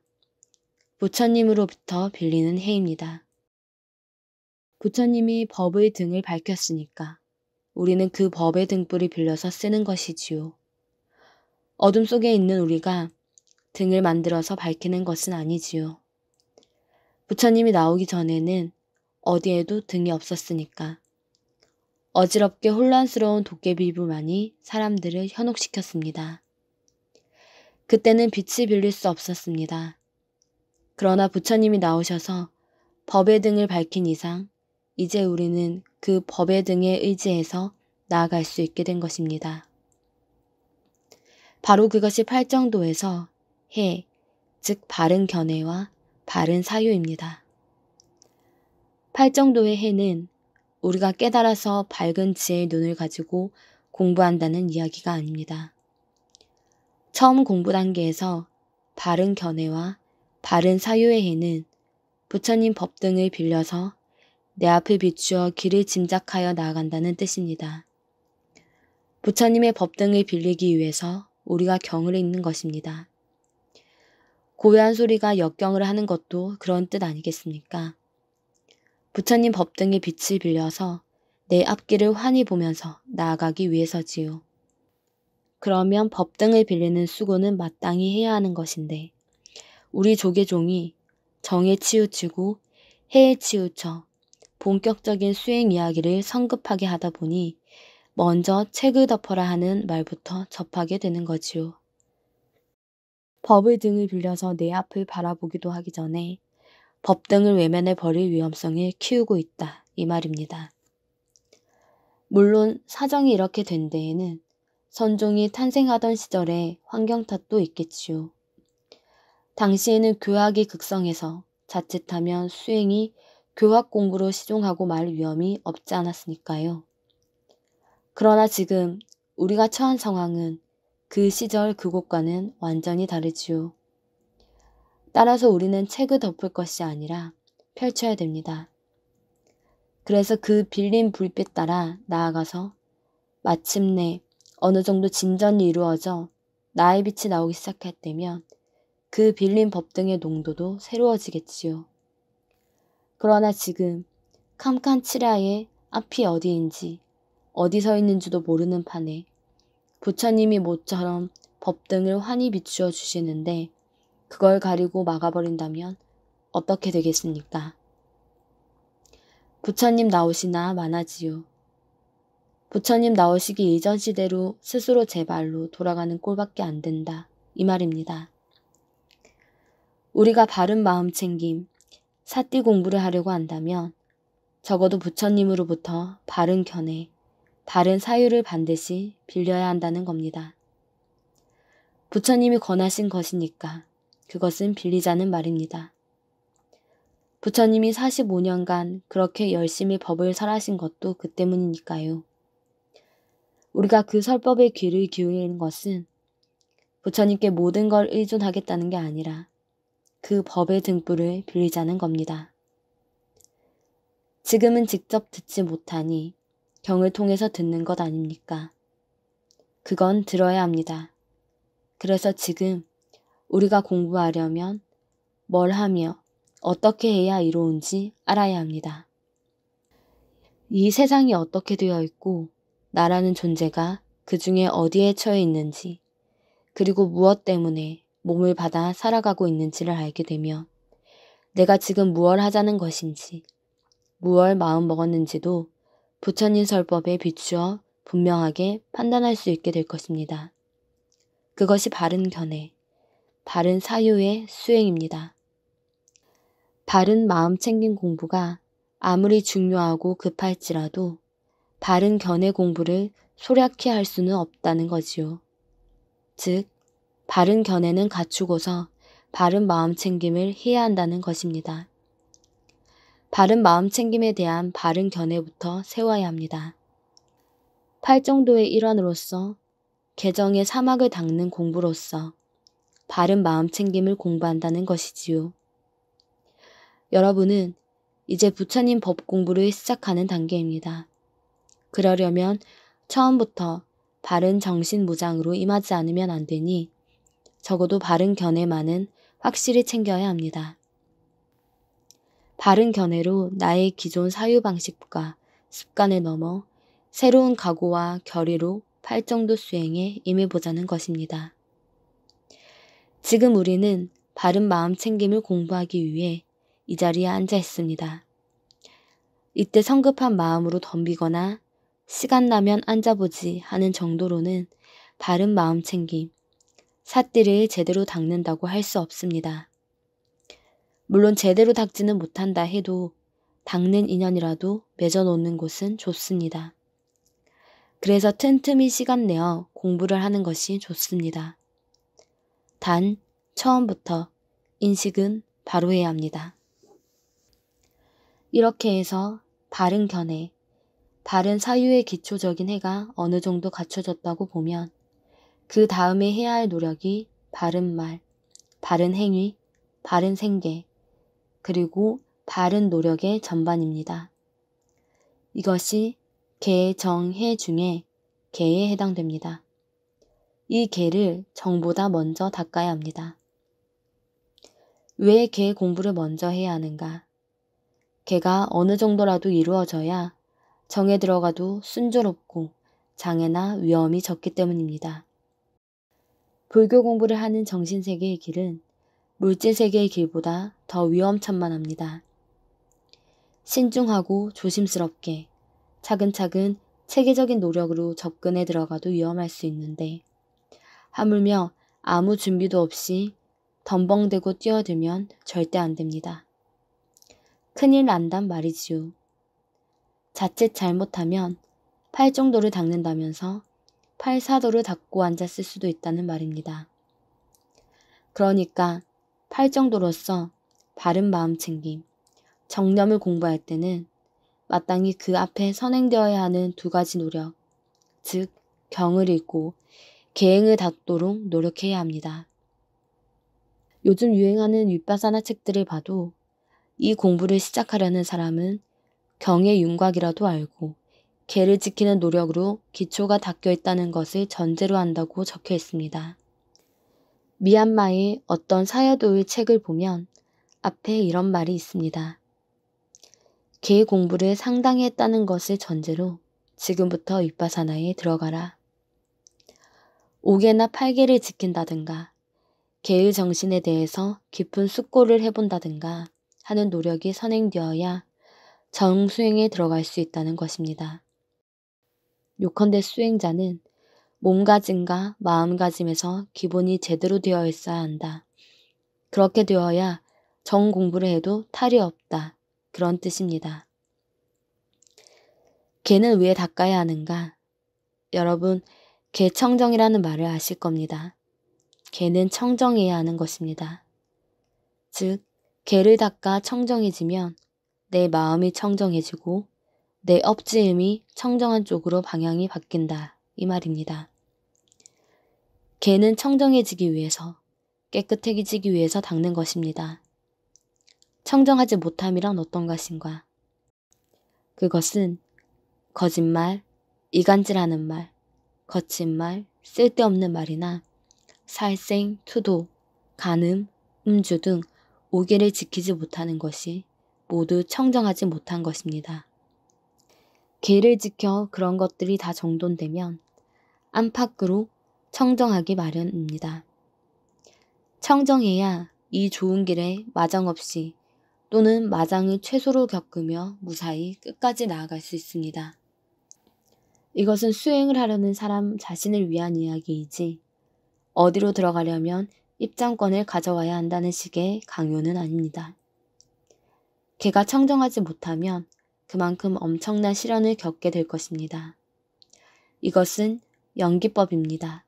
부처님으로부터 빌리는 해입니다. 부처님이 법의 등을 밝혔으니까 우리는 그 법의 등불을 빌려서 쓰는 것이지요. 어둠 속에 있는 우리가 등을 만들어서 밝히는 것은 아니지요. 부처님이 나오기 전에는 어디에도 등이 없었으니까 어지럽게 혼란스러운 도깨비불만이 사람들을 현혹시켰습니다. 그때는 빛을 빌릴 수 없었습니다. 그러나 부처님이 나오셔서 법의 등을 밝힌 이상 이제 우리는 그 법의 등에 의지해서 나아갈 수 있게 된 것입니다. 바로 그것이 팔정도에서 해, 즉 바른 견해와 바른 사유입니다. 팔정도의 해는 우리가 깨달아서 밝은 지혜의 눈을 가지고 공부한다는 이야기가 아닙니다. 처음 공부 단계에서 바른 견해와 바른 사유의 해는 부처님 법 등을 빌려서 내 앞을 비추어 길을 짐작하여 나아간다는 뜻입니다. 부처님의 법 등을 빌리기 위해서 우리가 경을 읽는 것입니다. 고요한 소리가 역경을 하는 것도 그런 뜻 아니겠습니까? 부처님 법 등의 빛을 빌려서 내 앞길을 환히 보면서 나아가기 위해서지요. 그러면 법 등을 빌리는 수고는 마땅히 해야 하는 것인데 우리 조계종이 정에 치우치고 해에 치우쳐 본격적인 수행 이야기를 성급하게 하다 보니 먼저 책을 덮어라 하는 말부터 접하게 되는 거지요. 법의 등을 빌려서 내 앞을 바라보기도 하기 전에 법 등을 외면해 버릴 위험성을 키우고 있다 이 말입니다. 물론 사정이 이렇게 된 데에는 선종이 탄생하던 시절의 환경 탓도 있겠지요. 당시에는 교학이 극성해서 자칫하면 수행이 교학 공부로 시종하고 말 위험이 없지 않았으니까요. 그러나 지금 우리가 처한 상황은 그 시절 그곳과는 완전히 다르지요. 따라서 우리는 책을 덮을 것이 아니라 펼쳐야 됩니다. 그래서 그 빌린 불빛 따라 나아가서 마침내 어느 정도 진전이 이루어져 나의 빛이 나오기 시작할 때면 그 빌린 법 등의 농도도 새로워지겠지요. 그러나 지금 캄캄 칠하에 앞이 어디인지 어디 서 있는지도 모르는 판에 부처님이 모처럼 법 등을 환히 비추어 주시는데 그걸 가리고 막아버린다면 어떻게 되겠습니까? 부처님 나오시나 마나지요. 부처님 나오시기 이전 시대로 스스로 제 발로 돌아가는 꼴밖에 안 된다. 이 말입니다. 우리가 바른 마음 챙김, 사띠 공부를 하려고 한다면 적어도 부처님으로부터 바른 견해, 바른 사유를 반드시 빌려야 한다는 겁니다. 부처님이 권하신 것이니까 그것은 빌리자는 말입니다. 부처님이 45년간 그렇게 열심히 법을 설하신 것도 그 때문이니까요. 우리가 그 설법에 귀를 기울이는 것은 부처님께 모든 걸 의존하겠다는 게 아니라 그 법의 등불을 빌리자는 겁니다. 지금은 직접 듣지 못하니 경을 통해서 듣는 것 아닙니까? 그건 들어야 합니다. 그래서 지금 우리가 공부하려면 뭘 하며 어떻게 해야 이로운지 알아야 합니다. 이 세상이 어떻게 되어 있고 나라는 존재가 그 중에 어디에 처해 있는지 그리고 무엇 때문에 몸을 받아 살아가고 있는지를 알게 되면 내가 지금 무엇을 하자는 것인지 무엇을 마음 먹었는지도 부처님 설법에 비추어 분명하게 판단할 수 있게 될 것입니다. 그것이 바른 견해, 바른 사유의 수행입니다. 바른 마음 챙긴 공부가 아무리 중요하고 급할지라도 바른 견해 공부를 소략히 할 수는 없다는 거지요. 즉, 바른 견해는 갖추고서 바른 마음 챙김을 해야 한다는 것입니다. 바른 마음 챙김에 대한 바른 견해부터 세워야 합니다. 팔정도의 일환으로서 개정의 사막을 닦는 공부로서 바른 마음 챙김을 공부한다는 것이지요. 여러분은 이제 부처님 법 공부를 시작하는 단계입니다. 그러려면 처음부터 바른 정신무장으로 임하지 않으면 안 되니 적어도 바른 견해만은 확실히 챙겨야 합니다. 바른 견해로 나의 기존 사유방식과 습관을 넘어 새로운 각오와 결의로 팔정도 수행에 임해보자는 것입니다. 지금 우리는 바른 마음 챙김을 공부하기 위해 이 자리에 앉아 있습니다. 이때 성급한 마음으로 덤비거나 시간 나면 앉아보지 하는 정도로는 바른 마음 챙김, 삿띠를 제대로 닦는다고 할 수 없습니다. 물론 제대로 닦지는 못한다 해도 닦는 인연이라도 맺어놓는 곳은 좋습니다. 그래서 틈틈이 시간 내어 공부를 하는 것이 좋습니다. 단 처음부터 인식은 바로 해야 합니다. 이렇게 해서 바른 견해, 바른 사유의 기초적인 해가 어느 정도 갖춰졌다고 보면 그 다음에 해야 할 노력이 바른 말, 바른 행위, 바른 생계, 그리고 바른 노력의 전반입니다. 이것이 개, 정, 해 중에 개에 해당됩니다. 이 개를 정보다 먼저 닦아야 합니다. 왜 개 공부를 먼저 해야 하는가? 개가 어느 정도라도 이루어져야 정에 들어가도 순조롭고 장애나 위험이 적기 때문입니다. 불교 공부를 하는 정신세계의 길은 물질세계의 길보다 더 위험천만합니다. 신중하고 조심스럽게 차근차근 체계적인 노력으로 접근해 들어가도 위험할 수 있는데 하물며 아무 준비도 없이 덤벙대고 뛰어들면 절대 안 됩니다. 큰일 난단 말이지요. 자칫 잘못하면 팔정도를 닦는다면서 팔사도를 닦고 앉았을 수도 있다는 말입니다. 그러니까 팔정도로서 바른 마음 챙김, 정념을 공부할 때는 마땅히 그 앞에 선행되어야 하는 두 가지 노력, 즉 경을 읽고 계행을 닦도록 노력해야 합니다. 요즘 유행하는 윗바사나 책들을 봐도 이 공부를 시작하려는 사람은 경의 윤곽이라도 알고 계를 지키는 노력으로 기초가 닦여 있다는 것을 전제로 한다고 적혀 있습니다. 미얀마의 어떤 사여도의 책을 보면 앞에 이런 말이 있습니다. 개 공부를 상당히 했다는 것을 전제로 지금부터 윗바사나에 들어가라. 5개나 8개를 지킨다든가 개의 정신에 대해서 깊은 숙고를 해본다든가 하는 노력이 선행되어야 정수행에 들어갈 수 있다는 것입니다. 요컨대 수행자는 몸가짐과 마음가짐에서 기본이 제대로 되어 있어야 한다. 그렇게 되어야 정 공부를 해도 탈이 없다. 그런 뜻입니다. 개는 왜 닦아야 하는가? 여러분, 개청정이라는 말을 아실 겁니다. 개는 청정해야 하는 것입니다. 즉, 개를 닦아 청정해지면 내 마음이 청정해지고 내 업지음이 청정한 쪽으로 방향이 바뀐다. 이 말입니다. 개는 청정해지기 위해서, 깨끗해지기 위해서 닦는 것입니다. 청정하지 못함이란 어떤 것인가? 그것은 거짓말, 이간질하는 말, 거친 말, 쓸데없는 말이나 살생, 투도, 간음, 음주 등 5개를 지키지 못하는 것이 모두 청정하지 못한 것입니다. 개를 지켜 그런 것들이 다 정돈되면 안팎으로 청정하기 마련입니다. 청정해야 이 좋은 길에 마장 없이 또는 마장을 최소로 겪으며 무사히 끝까지 나아갈 수 있습니다. 이것은 수행을 하려는 사람 자신을 위한 이야기이지 어디로 들어가려면 입장권을 가져와야 한다는 식의 강요는 아닙니다. 개가 청정하지 못하면 그만큼 엄청난 시련을 겪게 될 것입니다. 이것은 연기법입니다.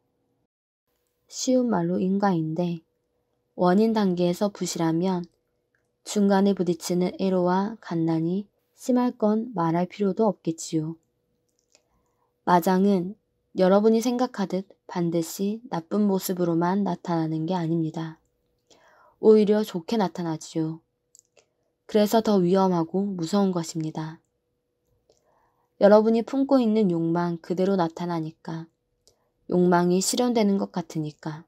쉬운 말로 인과인데 원인 단계에서 부실하면 중간에 부딪히는 애로와 갓난이 심할 건 말할 필요도 없겠지요. 마장은 여러분이 생각하듯 반드시 나쁜 모습으로만 나타나는 게 아닙니다. 오히려 좋게 나타나지요. 그래서 더 위험하고 무서운 것입니다. 여러분이 품고 있는 욕망 그대로 나타나니까 욕망이 실현되는 것 같으니까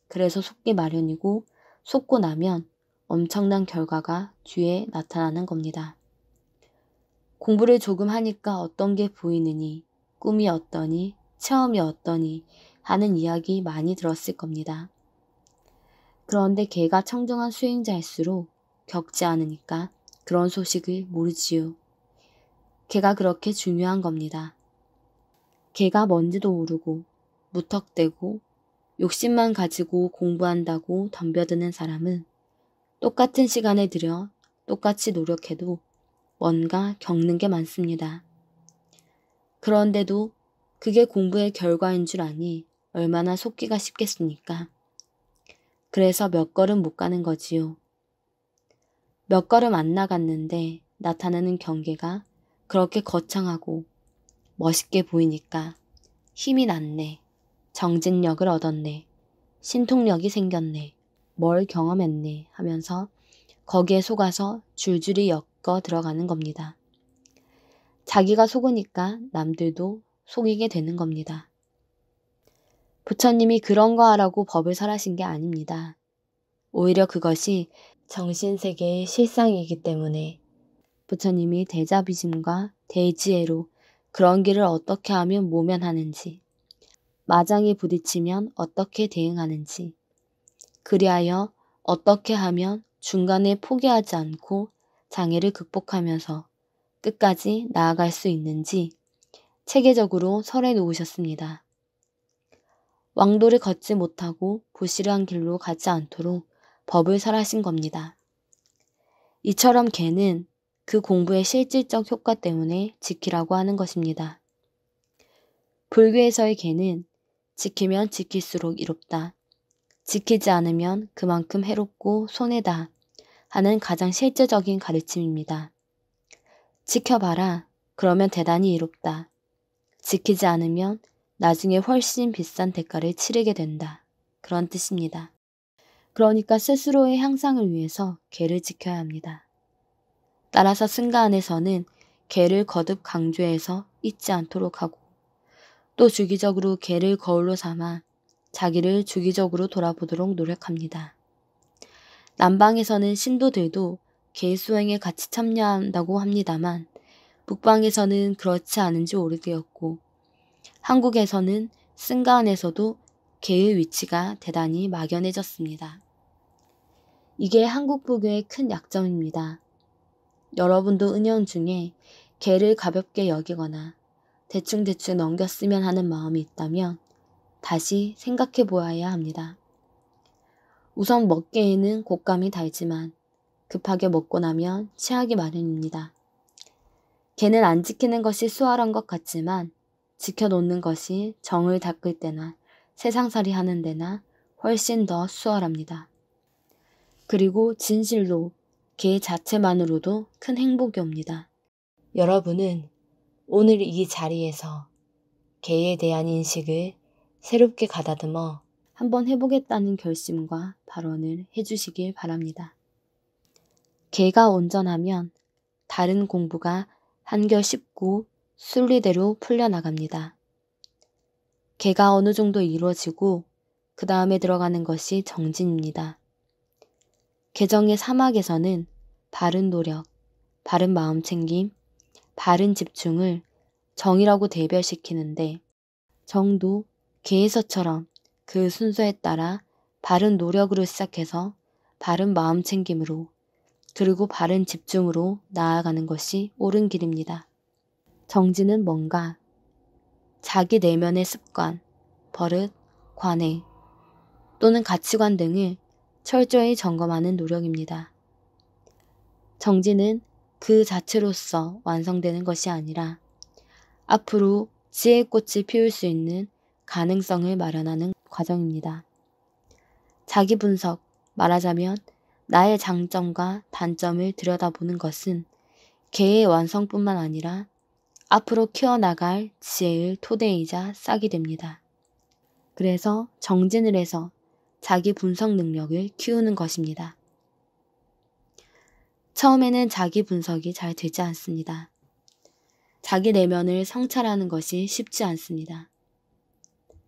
그래서 속기 마련이고 속고 나면 엄청난 결과가 뒤에 나타나는 겁니다. 공부를 조금 하니까 어떤 게 보이느니 꿈이 어떠니 체험이 어떠니 하는 이야기 많이 들었을 겁니다. 그런데 개가 청정한 수행자일수록 겪지 않으니까 그런 소식을 모르지요. 개가 그렇게 중요한 겁니다. 개가 뭔지도 모르고 무턱대고 욕심만 가지고 공부한다고 덤벼드는 사람은 똑같은 시간을 들여 똑같이 노력해도 뭔가 겪는 게 많습니다. 그런데도 그게 공부의 결과인 줄 아니 얼마나 속기가 쉽겠습니까? 그래서 몇 걸음 못 가는 거지요. 몇 걸음 안 나갔는데 나타나는 경계가 그렇게 거창하고 멋있게 보이니까 힘이 났네, 정진력을 얻었네, 신통력이 생겼네, 뭘 경험했네 하면서 거기에 속아서 줄줄이 엮어 들어가는 겁니다. 자기가 속으니까 남들도 속이게 되는 겁니다. 부처님이 그런 거 하라고 법을 설하신 게 아닙니다. 오히려 그것이 정신세계의 실상이기 때문에 부처님이 대자비심과 대지혜로 그런 길을 어떻게 하면 모면하는지, 마장에 부딪히면 어떻게 대응하는지, 그리하여 어떻게 하면 중간에 포기하지 않고 장애를 극복하면서 끝까지 나아갈 수 있는지 체계적으로 설해 놓으셨습니다. 왕도를 걷지 못하고 부실한 길로 가지 않도록 법을 설하신 겁니다. 이처럼 개는 그 공부의 실질적 효과 때문에 지키라고 하는 것입니다. 불교에서의 개는 지키면 지킬수록 이롭다, 지키지 않으면 그만큼 해롭고 손해다 하는 가장 실제적인 가르침입니다. 지켜봐라, 그러면 대단히 이롭다. 지키지 않으면 나중에 훨씬 비싼 대가를 치르게 된다. 그런 뜻입니다. 그러니까 스스로의 향상을 위해서 개를 지켜야 합니다. 따라서 승가 안에서는 개를 거듭 강조해서 잊지 않도록 하고 또 주기적으로 개를 거울로 삼아 자기를 주기적으로 돌아보도록 노력합니다. 남방에서는 신도들도 개 수행에 같이 참여한다고 합니다만 북방에서는 그렇지 않은 지 오래되었고 한국에서는 승가 안에서도 개의 위치가 대단히 막연해졌습니다. 이게 한국 불교의 큰 약점입니다. 여러분도 은연중에 개를 가볍게 여기거나 대충대충 넘겼으면 하는 마음이 있다면 다시 생각해 보아야 합니다. 우선 먹개에는 곶감이 달지만 급하게 먹고 나면 체하기 마련입니다. 개는 안 지키는 것이 수월한 것 같지만 지켜놓는 것이 정을 닦을 때나 세상살이 하는 데나 훨씬 더 수월합니다. 그리고 진실로 개 자체만으로도 큰 행복이 옵니다. 여러분은 오늘 이 자리에서 개에 대한 인식을 새롭게 가다듬어 한번 해보겠다는 결심과 발언을 해주시길 바랍니다. 개가 온전하면 다른 공부가 한결 쉽고 순리대로 풀려나갑니다. 개가 어느 정도 이루어지고 그 다음에 들어가는 것이 정진입니다. 개정의 사막에서는 바른 노력, 바른 마음챙김, 바른 집중을 정이라고 대별시키는데 정도 개에서처럼 그 순서에 따라 바른 노력으로 시작해서 바른 마음챙김으로 그리고 바른 집중으로 나아가는 것이 옳은 길입니다. 정진은 뭔가? 자기 내면의 습관, 버릇, 관행 또는 가치관 등을 철저히 점검하는 노력입니다. 정진은 그 자체로서 완성되는 것이 아니라 앞으로 지혜의 꽃이 피울 수 있는 가능성을 마련하는 과정입니다. 자기 분석, 말하자면 나의 장점과 단점을 들여다보는 것은 개의 완성뿐만 아니라 앞으로 키워나갈 지혜의 토대이자 싹이 됩니다. 그래서 정진을 해서 자기 분석 능력을 키우는 것입니다. 처음에는 자기 분석이 잘 되지 않습니다. 자기 내면을 성찰하는 것이 쉽지 않습니다.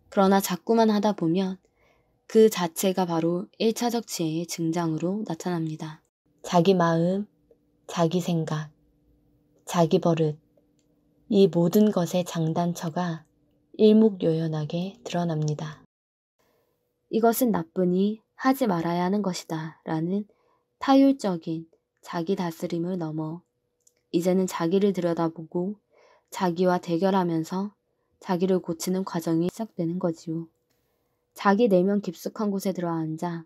그러나 자꾸만 하다 보면 그 자체가 바로 1차적 지혜의 증장으로 나타납니다. 자기 마음, 자기 생각, 자기 버릇, 이 모든 것의 장단처가 일목요연하게 드러납니다. 이것은 나쁘니 하지 말아야 하는 것이다 라는 타율적인 자기 다스림을 넘어 이제는 자기를 들여다보고 자기와 대결하면서 자기를 고치는 과정이 시작되는 거지요. 자기 내면 깊숙한 곳에 들어앉아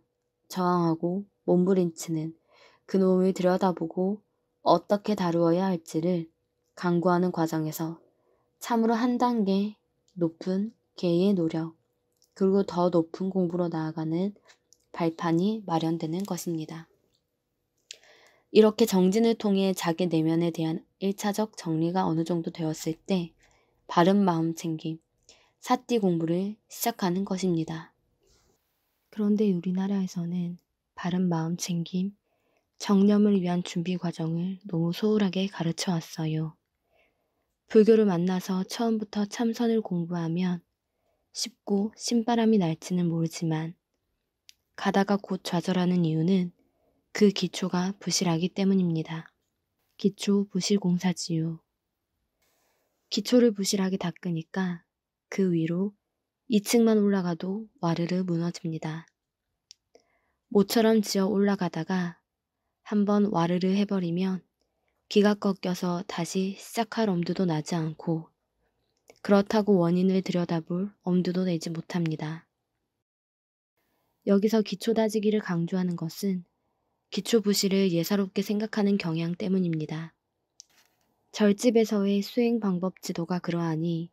저항하고 몸부림치는 그놈을 들여다보고 어떻게 다루어야 할지를 강구하는 과정에서 참으로 한 단계 높은 개의 노력 그리고 더 높은 공부로 나아가는 발판이 마련되는 것입니다. 이렇게 정진을 통해 자기 내면에 대한 1차적 정리가 어느 정도 되었을 때 바른 마음 챙김, 사띠 공부를 시작하는 것입니다. 그런데 우리나라에서는 바른 마음 챙김, 정념을 위한 준비 과정을 너무 소홀하게 가르쳐 왔어요. 불교를 만나서 처음부터 참선을 공부하면 쉽고 신바람이 날지는 모르지만 가다가 곧 좌절하는 이유는 그 기초가 부실하기 때문입니다. 기초 부실공사지요. 기초를 부실하게 닦으니까 그 위로 2층만 올라가도 와르르 무너집니다. 모처럼 지어 올라가다가 한번 와르르 해버리면 기가 꺾여서 다시 시작할 엄두도 나지 않고 그렇다고 원인을 들여다볼 엄두도 내지 못합니다. 여기서 기초 다지기를 강조하는 것은 기초 부실을 예사롭게 생각하는 경향 때문입니다. 절집에서의 수행 방법 지도가 그러하니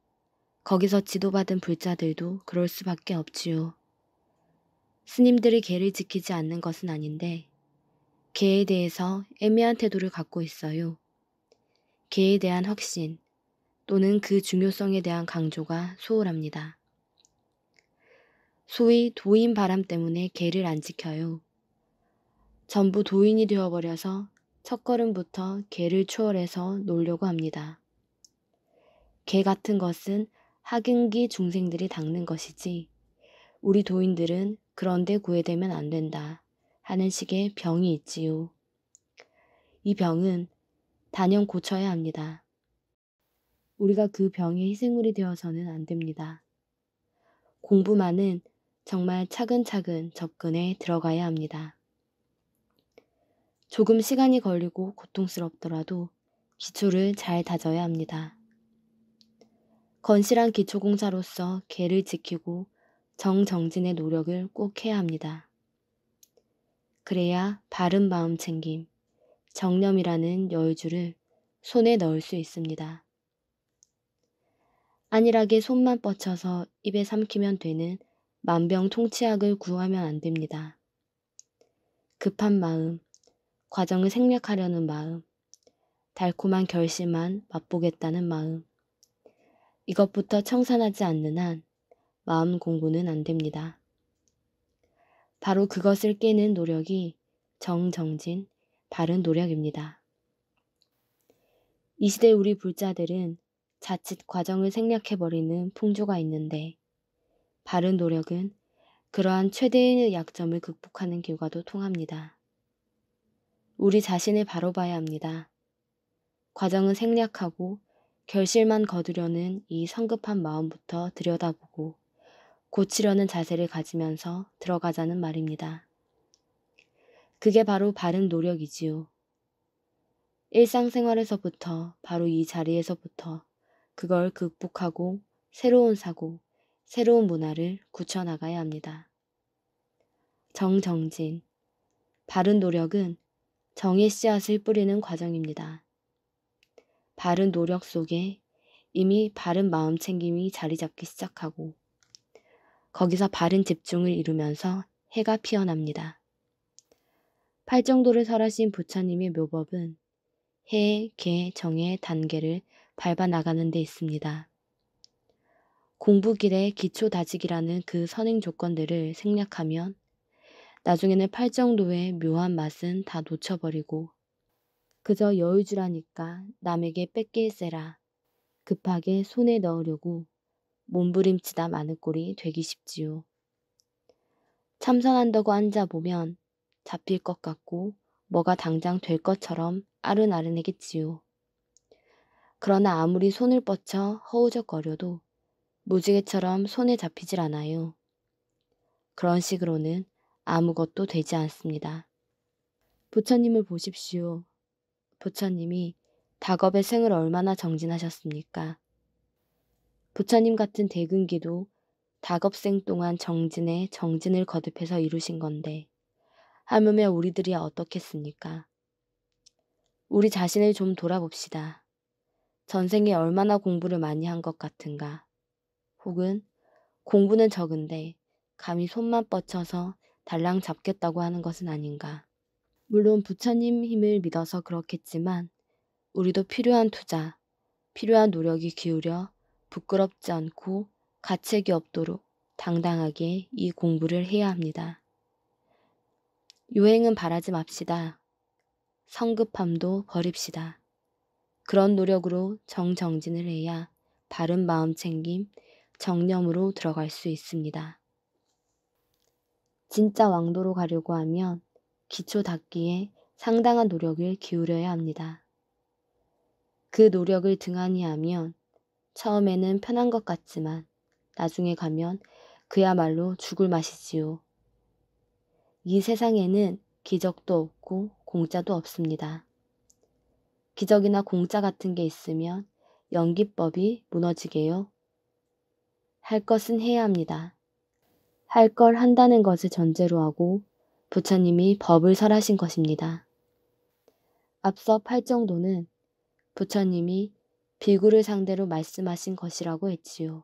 거기서 지도받은 불자들도 그럴 수밖에 없지요. 스님들이 계를 지키지 않는 것은 아닌데 계에 대해서 애매한 태도를 갖고 있어요. 계에 대한 확신 또는 그 중요성에 대한 강조가 소홀합니다. 소위 도인 바람 때문에 계를 안 지켜요. 전부 도인이 되어버려서 첫걸음부터 계를 추월해서 놀려고 합니다. 계 같은 것은 하근기 중생들이 닦는 것이지 우리 도인들은 그런데 구애되면 안 된다 하는 식의 병이 있지요. 이 병은 단연 고쳐야 합니다. 우리가 그 병의 희생물이 되어서는 안 됩니다. 공부만은 정말 차근차근 접근해 들어가야 합니다. 조금 시간이 걸리고 고통스럽더라도 기초를 잘 다져야 합니다. 건실한 기초공사로서 계를 지키고 정정진의 노력을 꼭 해야 합니다. 그래야 바른 마음 챙김, 정념이라는 여유주를 손에 넣을 수 있습니다. 안일하게 손만 뻗쳐서 입에 삼키면 되는 만병통치약을 구하면 안 됩니다. 급한 마음, 과정을 생략하려는 마음, 달콤한 결실만 맛보겠다는 마음, 이것부터 청산하지 않는 한 마음 공부는 안 됩니다. 바로 그것을 깨는 노력이 정정진, 바른 노력입니다. 이 시대 우리 불자들은 자칫 과정을 생략해버리는 풍조가 있는데 바른 노력은 그러한 최대의 약점을 극복하는 결과도 통합니다. 우리 자신을 바로 봐야 합니다. 과정은 생략하고 결실만 거두려는 이 성급한 마음부터 들여다보고 고치려는 자세를 가지면서 들어가자는 말입니다. 그게 바로 바른 노력이지요. 일상생활에서부터 바로 이 자리에서부터 그걸 극복하고 새로운 사고, 새로운 문화를 굳혀나가야 합니다. 정정진. 바른 노력은 정의 씨앗을 뿌리는 과정입니다. 바른 노력 속에 이미 바른 마음 챙김이 자리 잡기 시작하고 거기서 바른 집중을 이루면서 해가 피어납니다. 팔정도를 설하신 부처님의 묘법은 해, 계, 정의 단계를 밟아 나가는 데 있습니다. 공부길의 기초 다지기라는 그 선행 조건들을 생략하면 나중에는 팔정도의 묘한 맛은 다 놓쳐버리고 그저 여유주라니까 남에게 뺏길세라 급하게 손에 넣으려고 몸부림치다 마는 꼴이 되기 쉽지요. 참선한다고 앉아보면 잡힐 것 같고 뭐가 당장 될 것처럼 아른아른해겠지요. 그러나 아무리 손을 뻗쳐 허우적거려도 무지개처럼 손에 잡히질 않아요. 그런 식으로는 아무것도 되지 않습니다. 부처님을 보십시오. 부처님이 닭업의 생을 얼마나 정진하셨습니까? 부처님 같은 대근기도 닭업생 동안 정진에 정진을 거듭해서 이루신 건데 하물며 우리들이 어떻겠습니까? 우리 자신을 좀 돌아봅시다. 전생에 얼마나 공부를 많이 한 것 같은가? 혹은 공부는 적은데 감히 손만 뻗쳐서 달랑 잡겠다고 하는 것은 아닌가? 물론 부처님 힘을 믿어서 그렇겠지만 우리도 필요한 투자, 필요한 노력이 기울여 부끄럽지 않고 가책이 없도록 당당하게 이 공부를 해야 합니다. 유행은 바라지 맙시다. 성급함도 버립시다. 그런 노력으로 정정진을 해야 바른 마음 챙김, 정념으로 들어갈 수 있습니다. 진짜 왕도로 가려고 하면 기초 닦기에 상당한 노력을 기울여야 합니다. 그 노력을 등한히 하면 처음에는 편한 것 같지만 나중에 가면 그야말로 죽을 맛이지요. 이 세상에는 기적도 없고 공짜도 없습니다. 기적이나 공짜 같은 게 있으면 연기법이 무너지게요. 할 것은 해야 합니다. 할 걸 한다는 것을 전제로 하고 부처님이 법을 설하신 것입니다. 앞서 팔정도는 부처님이 비구를 상대로 말씀하신 것이라고 했지요.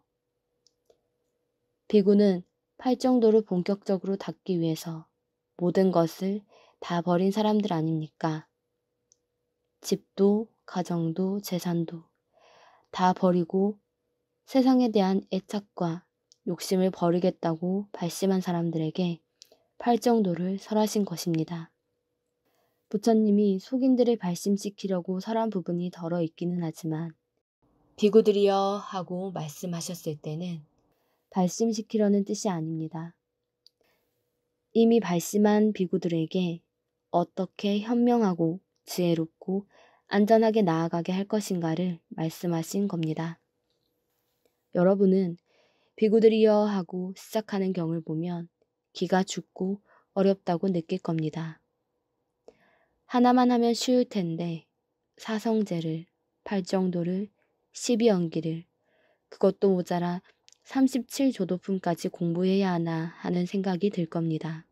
비구는 팔정도를 본격적으로 닦기 위해서 모든 것을 다 버린 사람들 아닙니까? 집도, 가정도, 재산도 다 버리고 세상에 대한 애착과 욕심을 버리겠다고 발심한 사람들에게 팔정도를 설하신 것입니다. 부처님이 속인들을 발심시키려고 설한 부분이 덜어 있기는 하지만 비구들이여 하고 말씀하셨을 때는 발심시키려는 뜻이 아닙니다. 이미 발심한 비구들에게 어떻게 현명하고 지혜롭고 안전하게 나아가게 할 것인가를 말씀하신 겁니다. 여러분은 비구들이여 하고 시작하는 경을 보면 기가 죽고 어렵다고 느낄 겁니다. 하나만 하면 쉬울 텐데 사성제를, 팔정도를, 12연기를 그것도 모자라 37조도품까지 공부해야 하나 하는 생각이 들 겁니다.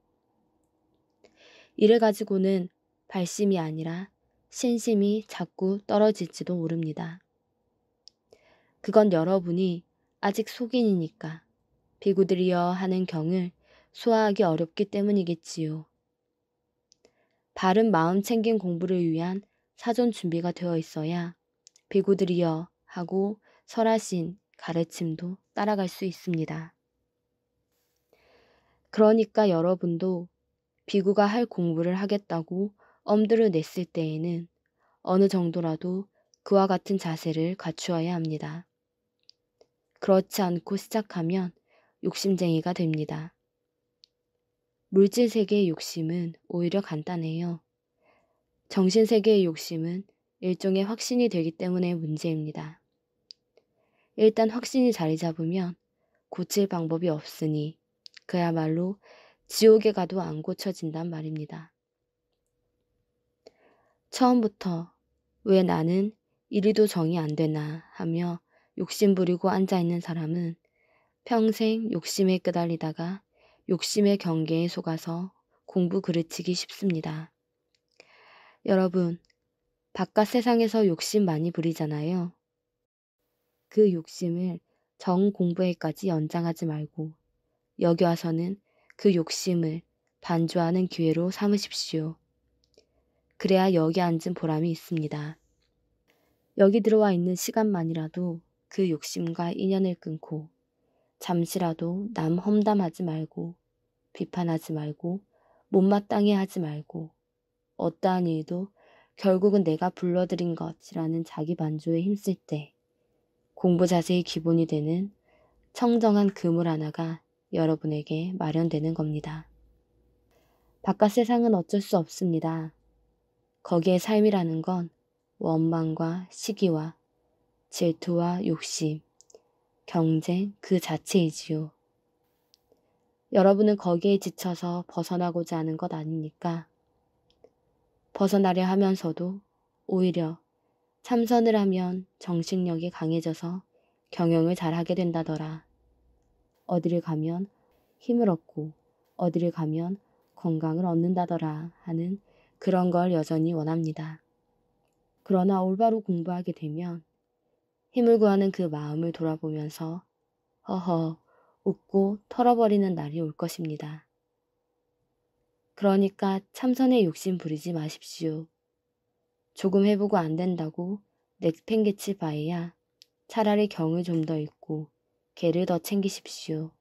이를 가지고는 발심이 아니라 신심이 자꾸 떨어질지도 모릅니다. 그건 여러분이 아직 속인이니까 비구들이여 하는 경을 소화하기 어렵기 때문이겠지요. 바른 마음 챙긴 공부를 위한 사전 준비가 되어 있어야 비구들이여 하고 설하신 가르침도 따라갈 수 있습니다. 그러니까 여러분도 비구가 할 공부를 하겠다고 엄두를 냈을 때에는 어느 정도라도 그와 같은 자세를 갖추어야 합니다. 그렇지 않고 시작하면 욕심쟁이가 됩니다. 물질 세계의 욕심은 오히려 간단해요. 정신 세계의 욕심은 일종의 확신이 되기 때문에 문제입니다. 일단 확신이 자리 잡으면 고칠 방법이 없으니 그야말로 지옥에 가도 안 고쳐진단 말입니다. 처음부터 왜 나는 이리도 정이 안 되나 하며 욕심 부리고 앉아있는 사람은 평생 욕심에 끄달리다가 욕심의 경계에 속아서 공부 그르치기 쉽습니다. 여러분, 바깥 세상에서 욕심 많이 부리잖아요. 그 욕심을 정 공부에까지 연장하지 말고 여기 와서는 그 욕심을 반주하는 기회로 삼으십시오. 그래야 여기 앉은 보람이 있습니다. 여기 들어와 있는 시간만이라도 그 욕심과 인연을 끊고 잠시라도 남 험담하지 말고 비판하지 말고 못마땅해 하지 말고 어떠한 일도 결국은 내가 불러들인 것이라는 자기 반조에 힘쓸 때 공부 자세의 기본이 되는 청정한 그물 하나가 여러분에게 마련되는 겁니다. 바깥 세상은 어쩔 수 없습니다. 거기에 삶이라는 건 원망과 시기와 질투와 욕심, 경쟁 그 자체이지요. 여러분은 거기에 지쳐서 벗어나고자 하는 것 아닙니까? 벗어나려 하면서도 오히려 참선을 하면 정신력이 강해져서 경영을 잘하게 된다더라. 어디를 가면 힘을 얻고 어디를 가면 건강을 얻는다더라 하는 그런 걸 여전히 원합니다. 그러나 올바로 공부하게 되면 힘을 구하는 그 마음을 돌아보면서 허허 웃고 털어버리는 날이 올 것입니다. 그러니까 참선에 욕심 부리지 마십시오. 조금 해보고 안 된다고 내팽개칠 바에야 차라리 경을 좀 더 읽고 개를 더 챙기십시오.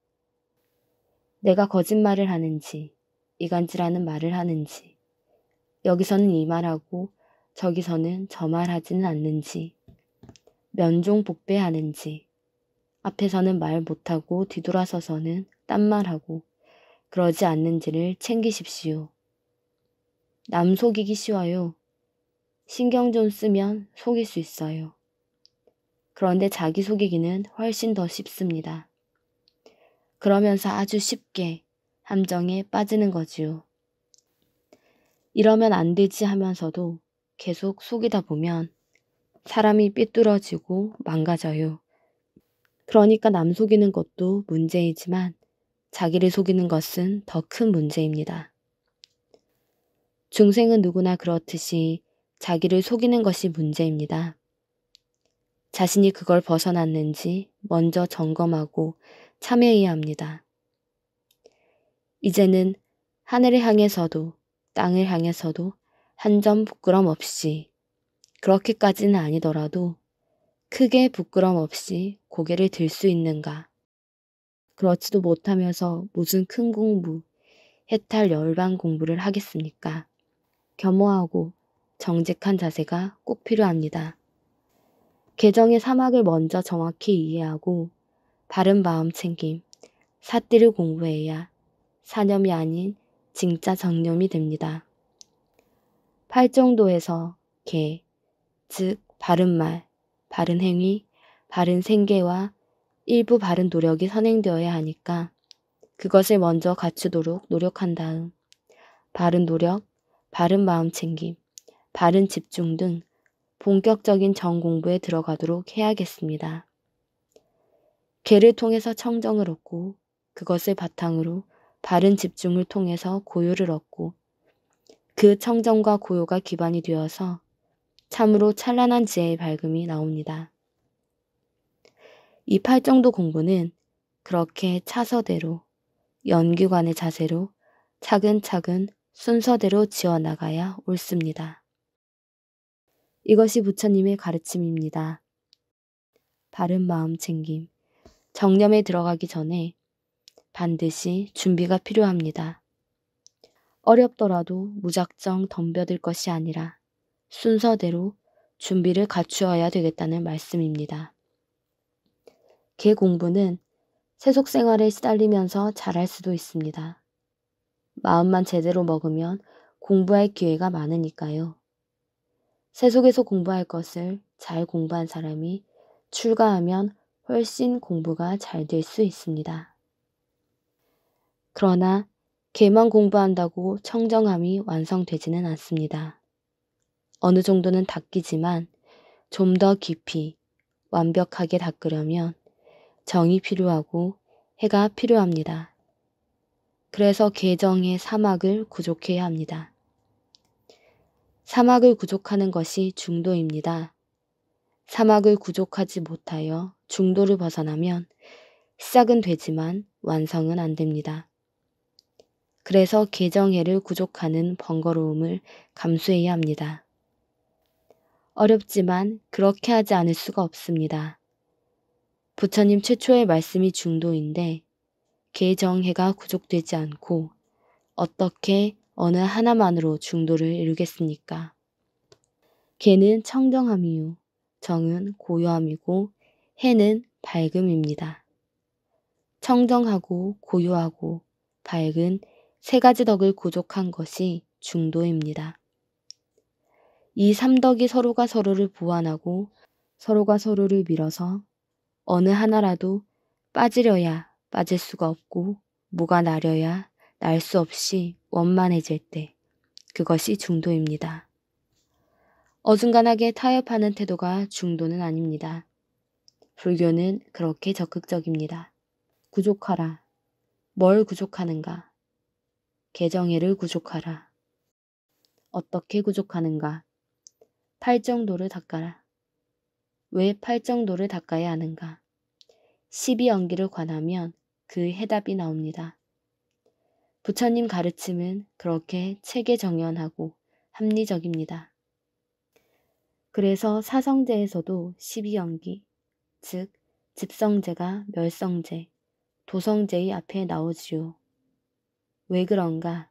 내가 거짓말을 하는지 이간질하는 말을 하는지 여기서는 이 말하고 저기서는 저 말하지는 않는지 면종복배하는지 앞에서는 말 못하고 뒤돌아서서는 딴 말하고 그러지 않는지를 챙기십시오. 남 속이기 쉬워요. 신경 좀 쓰면 속일 수 있어요. 그런데 자기 속이기는 훨씬 더 쉽습니다. 그러면서 아주 쉽게 함정에 빠지는 거지요. 이러면 안 되지 하면서도 계속 속이다 보면 사람이 삐뚤어지고 망가져요. 그러니까 남 속이는 것도 문제이지만 자기를 속이는 것은 더 큰 문제입니다. 중생은 누구나 그렇듯이 자기를 속이는 것이 문제입니다. 자신이 그걸 벗어났는지 먼저 점검하고 참여해야 합니다. 이제는 하늘을 향해서도 땅을 향해서도 한 점 부끄럼 없이 그렇게까지는 아니더라도 크게 부끄럼 없이 고개를 들 수 있는가. 그렇지도 못하면서 무슨 큰 공부, 해탈 열반 공부를 하겠습니까? 겸허하고 정직한 자세가 꼭 필요합니다. 개정의 사막을 먼저 정확히 이해하고 바른 마음 챙김, 사띠를 공부해야 사념이 아닌 진짜 정념이 됩니다. 팔정도에서 개, 즉 바른 말, 바른 행위, 바른 생계와 일부 바른 노력이 선행되어야 하니까 그것을 먼저 갖추도록 노력한 다음 바른 노력, 바른 마음 챙김, 바른 집중 등 본격적인 정공부에 들어가도록 해야겠습니다. 개를 통해서 청정을 얻고 그것을 바탕으로 바른 집중을 통해서 고요를 얻고 그 청정과 고요가 기반이 되어서 참으로 찬란한 지혜의 밝음이 나옵니다. 이 팔정도 공부는 그렇게 차서대로 연규관의 자세로 차근차근 순서대로 지어나가야 옳습니다. 이것이 부처님의 가르침입니다. 바른 마음 챙김, 정념에 들어가기 전에 반드시 준비가 필요합니다. 어렵더라도 무작정 덤벼들 것이 아니라 순서대로 준비를 갖추어야 되겠다는 말씀입니다. 개 공부는 세속 생활에 시달리면서 잘할 수도 있습니다. 마음만 제대로 먹으면 공부할 기회가 많으니까요. 세속에서 공부할 것을 잘 공부한 사람이 출가하면 훨씬 공부가 잘 될 수 있습니다. 그러나 개만 공부한다고 청정함이 완성되지는 않습니다. 어느 정도는 닦이지만 좀 더 깊이 완벽하게 닦으려면 정이 필요하고 해가 필요합니다. 그래서 개정의 사막을 구족해야 합니다. 사막을 구족하는 것이 중도입니다. 사막을 구족하지 못하여 중도를 벗어나면 시작은 되지만 완성은 안 됩니다. 그래서 개정해를 구족하는 번거로움을 감수해야 합니다. 어렵지만 그렇게 하지 않을 수가 없습니다. 부처님 최초의 말씀이 중도인데 개정해가 구족되지 않고 어떻게 어느 하나만으로 중도를 이루겠습니까? 개는 청정함이요, 정은 고요함이고 해는 밝음입니다. 청정하고 고요하고 밝은 세 가지 덕을 구족한 것이 중도입니다. 이 삼덕이 서로가 서로를 보완하고 서로가 서로를 밀어서 어느 하나라도 빠지려야 빠질 수가 없고 뭐가 나려야 날 수 없이 원만해질 때 그것이 중도입니다. 어중간하게 타협하는 태도가 중도는 아닙니다. 불교는 그렇게 적극적입니다. 구족하라. 뭘 구족하는가? 개정해를 구족하라. 어떻게 구족하는가? 팔정도를 닦아라. 왜 팔정도를 닦아야 하는가? 12연기를 관하면 그 해답이 나옵니다. 부처님 가르침은 그렇게 체계정연하고 합리적입니다. 그래서 사성제에서도 12연기, 즉 집성제가 멸성제, 도성제의 앞에 나오지요. 왜 그런가?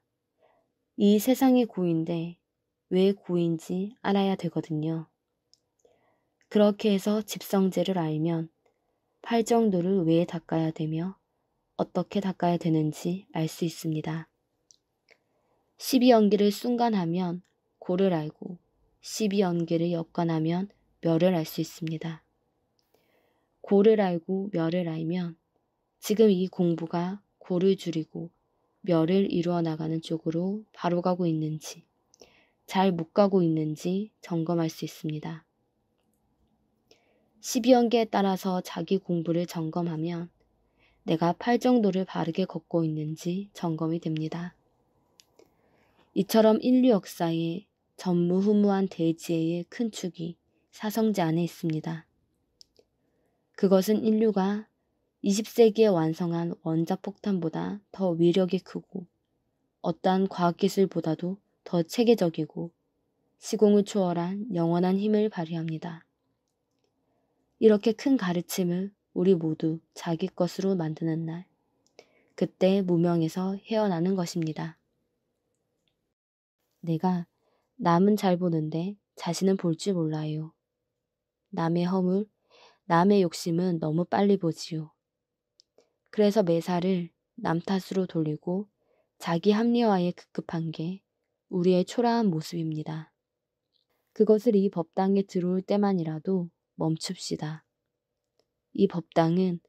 이 세상이 고인데 왜 고인지 알아야 되거든요. 그렇게 해서 집성제를 알면 팔정도를 왜 닦아야 되며 어떻게 닦아야 되는지 알 수 있습니다. 12연기를 순간하면 고를 알고 12연기를 역관하면 멸을 알 수 있습니다. 고를 알고 멸을 알면 지금 이 공부가 고를 줄이고 멸을 이루어 나가는 쪽으로 바로 가고 있는지 잘 못 가고 있는지 점검할 수 있습니다. 12연계에 따라서 자기 공부를 점검하면 내가 팔정도를 바르게 걷고 있는지 점검이 됩니다. 이처럼 인류 역사에 전무후무한 대지혜의 큰 축이 사성제 안에 있습니다. 그것은 인류가 20세기에 완성한 원자폭탄보다 더 위력이 크고 어떠한 과학기술보다도 더 체계적이고 시공을 초월한 영원한 힘을 발휘합니다. 이렇게 큰 가르침을 우리 모두 자기 것으로 만드는 날, 그때 무명에서 헤어나는 것입니다. 내가 남은 잘 보는데 자신은 볼 줄 몰라요. 남의 허물, 남의 욕심은 너무 빨리 보지요. 그래서 매사를 남 탓으로 돌리고 자기 합리화에 급급한 게 우리의 초라한 모습입니다. 그것을 이 법당에 들어올 때만이라도 멈춥시다. 이 법당은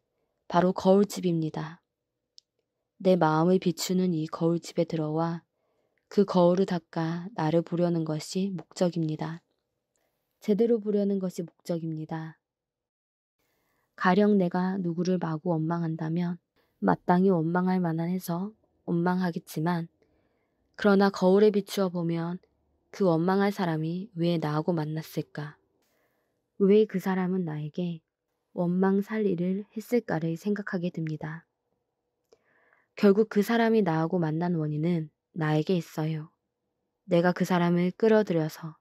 바로 거울집입니다. 내 마음을 비추는 이 거울집에 들어와 그 거울을 닦아 나를 보려는 것이 목적입니다. 제대로 보려는 것이 목적입니다. 가령 내가 누구를 마구 원망한다면 마땅히 원망할 만한해서 원망하겠지만 그러나 거울에 비추어 보면 그 원망할 사람이 왜 나하고 만났을까? 왜 그 사람은 나에게 원망 살 일을 했을까를 생각하게 됩니다. 결국 그 사람이 나하고 만난 원인은 나에게 있어요. 내가 그 사람을 끌어들여서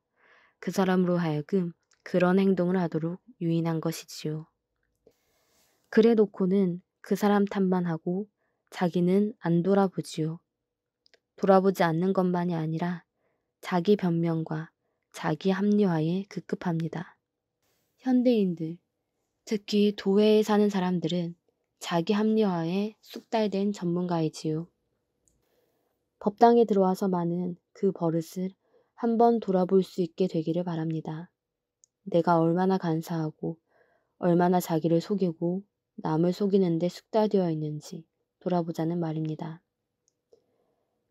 그 사람으로 하여금 그런 행동을 하도록 유인한 것이지요. 그래 놓고는 그 사람 탓만 하고 자기는 안 돌아보지요. 돌아보지 않는 것만이 아니라 자기 변명과 자기 합리화에 급급합니다. 현대인들, 특히 도회에 사는 사람들은 자기 합리화에 쑥달된 전문가이지요. 법당에 들어와서 많은 그 버릇을 한번 돌아볼 수 있게 되기를 바랍니다. 내가 얼마나 간사하고 얼마나 자기를 속이고 남을 속이는 데 숙달되어 있는지 돌아보자는 말입니다.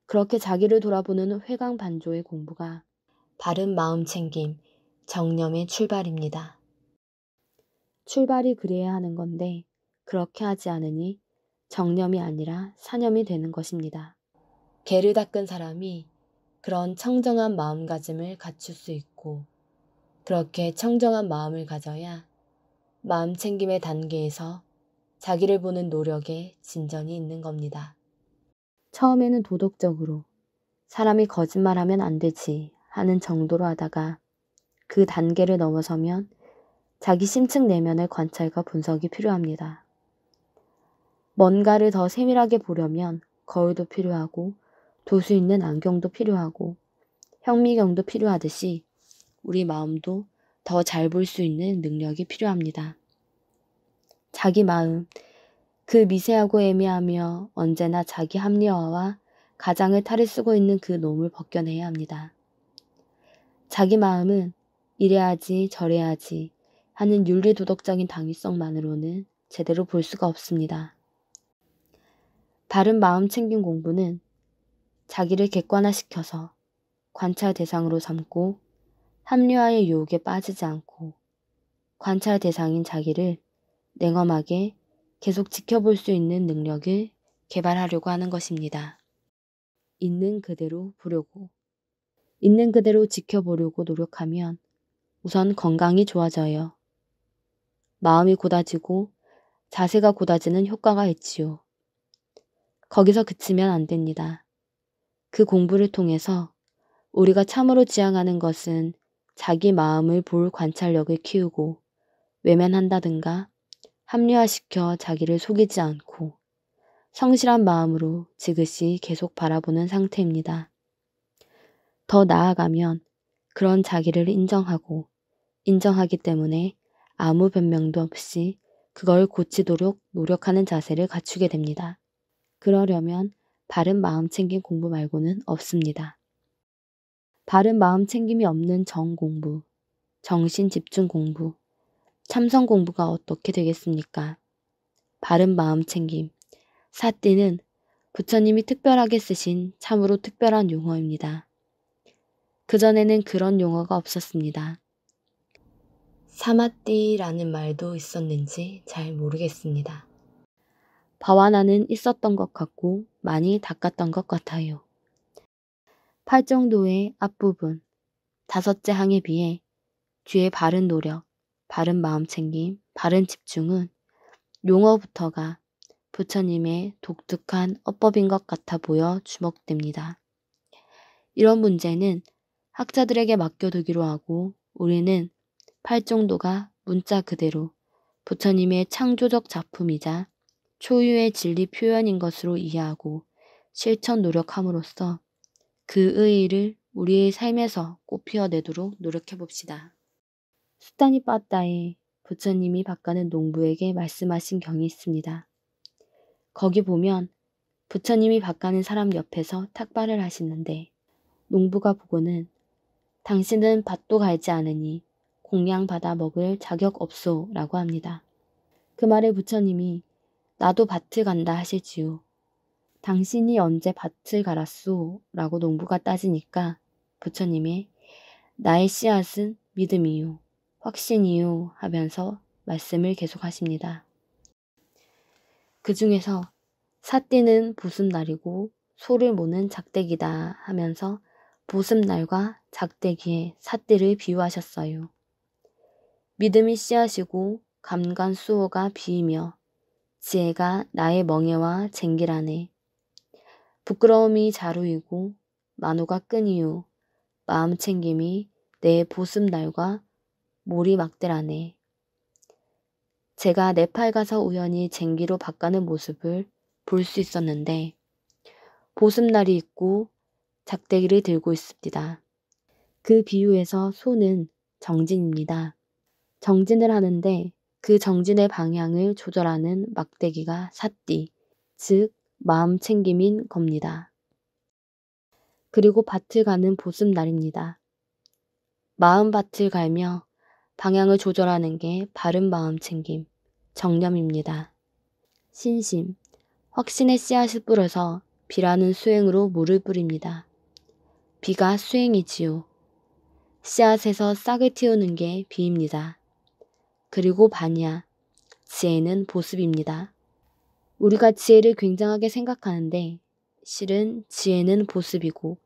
그렇게 자기를 돌아보는 회광반조의 공부가 바른 마음 챙김, 정념의 출발입니다. 출발이 그래야 하는 건데 그렇게 하지 않으니 정념이 아니라 사념이 되는 것입니다. 개를 닦은 사람이 그런 청정한 마음가짐을 갖출 수 있고 그렇게 청정한 마음을 가져야 마음 챙김의 단계에서 자기를 보는 노력에 진전이 있는 겁니다. 처음에는 도덕적으로 사람이 거짓말하면 안 되지 하는 정도로 하다가 그 단계를 넘어서면 자기 심층 내면의 관찰과 분석이 필요합니다. 뭔가를 더 세밀하게 보려면 거울도 필요하고 도수 있는 안경도 필요하고 현미경도 필요하듯이 우리 마음도 더 잘 볼 수 있는 능력이 필요합니다. 자기 마음, 그 미세하고 애매하며 언제나 자기 합리화와 가장을 탈을 쓰고 있는 그 놈을 벗겨내야 합니다. 자기 마음은 이래야지 저래야지 하는 윤리도덕적인 당위성만으로는 제대로 볼 수가 없습니다. 바른 마음 챙김 공부는 자기를 객관화시켜서 관찰 대상으로 삼고 합리화의 유혹에 빠지지 않고 관찰 대상인 자기를 냉엄하게 계속 지켜볼 수 있는 능력을 개발하려고 하는 것입니다. 있는 그대로 보려고, 있는 그대로 지켜보려고 노력하면 우선 건강이 좋아져요. 마음이 고다지고 자세가 고다지는 효과가 있지요. 거기서 그치면 안 됩니다. 그 공부를 통해서 우리가 참으로 지향하는 것은 자기 마음을 볼 관찰력을 키우고 외면한다든가 합리화시켜 자기를 속이지 않고 성실한 마음으로 지그시 계속 바라보는 상태입니다. 더 나아가면 그런 자기를 인정하기 때문에 아무 변명도 없이 그걸 고치도록 노력하는 자세를 갖추게 됩니다. 그러려면 바른 마음 챙김 공부 말고는 없습니다. 바른 마음 챙김이 없는 정공부, 정신 집중 공부, 참선 공부가 어떻게 되겠습니까? 바른 마음 챙김, 사띠는 부처님이 특별하게 쓰신 참으로 특별한 용어입니다. 그전에는 그런 용어가 없었습니다. 사마띠라는 말도 있었는지 잘 모르겠습니다. 바와나는 있었던 것 같고 많이 닦았던 것 같아요. 팔정도의 앞부분, 다섯째 항에 비해 뒤에 바른 노력, 바른 마음챙김, 바른 집중은 용어부터가 부처님의 독특한 어법인 것 같아 보여 주목됩니다. 이런 문제는 학자들에게 맡겨두기로 하고 우리는 팔정도가 문자 그대로 부처님의 창조적 작품이자 초유의 진리 표현인 것으로 이해하고 실천 노력함으로써 그 의의를 우리의 삶에서 꽃피워내도록 노력해 봅시다. 수타니 빠따에 부처님이 바가는 농부에게 말씀하신 경이 있습니다. 거기 보면 부처님이 바가는 사람 옆에서 탁발을 하시는데 농부가 보고는 당신은 밭도 갈지 않으니 공양 받아 먹을 자격 없소 라고 합니다. 그 말에 부처님이 나도 밭을 간다 하실지요. 당신이 언제 밭을 갈았소? 라고 농부가 따지니까 부처님의 나의 씨앗은 믿음이요, 확신이요 하면서 말씀을 계속하십니다. 그 중에서 사띠는 보습날이고 소를 모는 작대기다 하면서 보습날과 작대기에 사띠를 비유하셨어요. 믿음이 씨앗이고 감관 수호가 비이며 지혜가 나의 멍에와 쟁기라네. 부끄러움이 자루이고 만호가 끈이요 마음 챙김이 내 보습날과 몰이 막대라네. 제가 네팔 가서 우연히 쟁기로 바가는 모습을 볼 수 있었는데 보습날이 있고 작대기를 들고 있습니다. 그 비유에서 소는 정진입니다. 정진을 하는데 그 정진의 방향을 조절하는 막대기가 사띠, 즉 마음 챙김인 겁니다. 그리고 밭을 가는 보습날입니다. 마음밭을 갈며 방향을 조절하는 게 바른 마음 챙김, 정념입니다. 신심, 확신의 씨앗을 뿌려서 비라는 수행으로 물을 뿌립니다. 비가 수행이지요. 씨앗에서 싹을 틔우는 게 비입니다. 그리고 반야, 지혜는 보습입니다. 우리가 지혜를 굉장하게 생각하는데 실은 지혜는 보습이고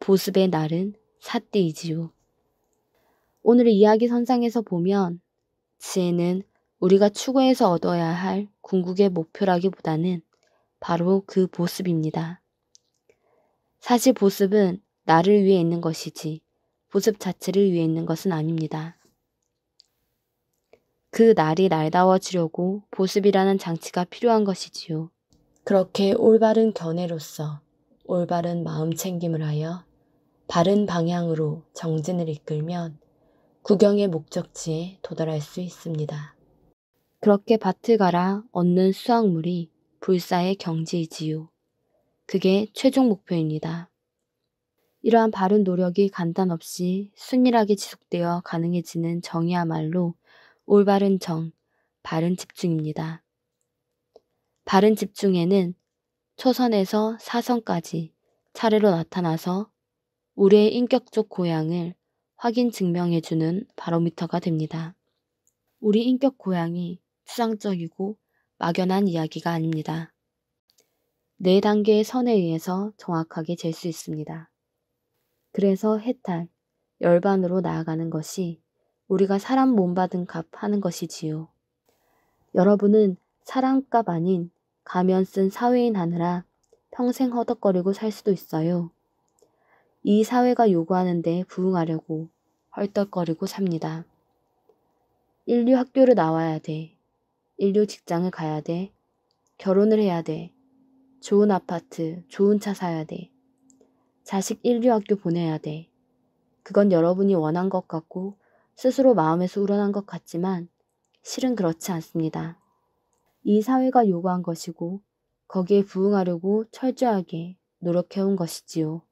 보습의 날은 삿대이지요. 오늘 이야기 선상에서 보면 지혜는 우리가 추구해서 얻어야 할 궁극의 목표라기보다는 바로 그 보습입니다. 사실 보습은 나를 위해 있는 것이지 보습 자체를 위해 있는 것은 아닙니다. 그 날이 날다워지려고 보습이라는 장치가 필요한 것이지요. 그렇게 올바른 견해로서 올바른 마음 챙김을 하여 바른 방향으로 정진을 이끌면 구경의 목적지에 도달할 수 있습니다. 그렇게 밭을 갈아 얻는 수확물이 불사의 경지이지요. 그게 최종 목표입니다. 이러한 바른 노력이 간단 없이 순일하게 지속되어 가능해지는 정이야말로 올바른 정, 바른 집중입니다. 바른 집중에는 초선에서 사선까지 차례로 나타나서 우리의 인격적 고향을 확인 증명해주는 바로미터가 됩니다. 우리 인격 고향이 추상적이고 막연한 이야기가 아닙니다. 4단계의 선에 의해서 정확하게 잴 수 있습니다. 그래서 해탈, 열반으로 나아가는 것이 우리가 사람 몸받은 값 하는 것이지요. 여러분은 사람값 아닌 가면 쓴 사회인 하느라 평생 허덕거리고 살 수도 있어요. 이 사회가 요구하는 데 부응하려고 헐떡거리고 삽니다. 인류 학교를 나와야 돼. 인류 직장을 가야 돼. 결혼을 해야 돼. 좋은 아파트, 좋은 차 사야 돼. 자식 인류 학교 보내야 돼. 그건 여러분이 원한 것 같고 스스로 마음에서 우러난 것 같지만 실은 그렇지 않습니다. 이 사회가 요구한 것이고 거기에 부응하려고 철저하게 노력해온 것이지요.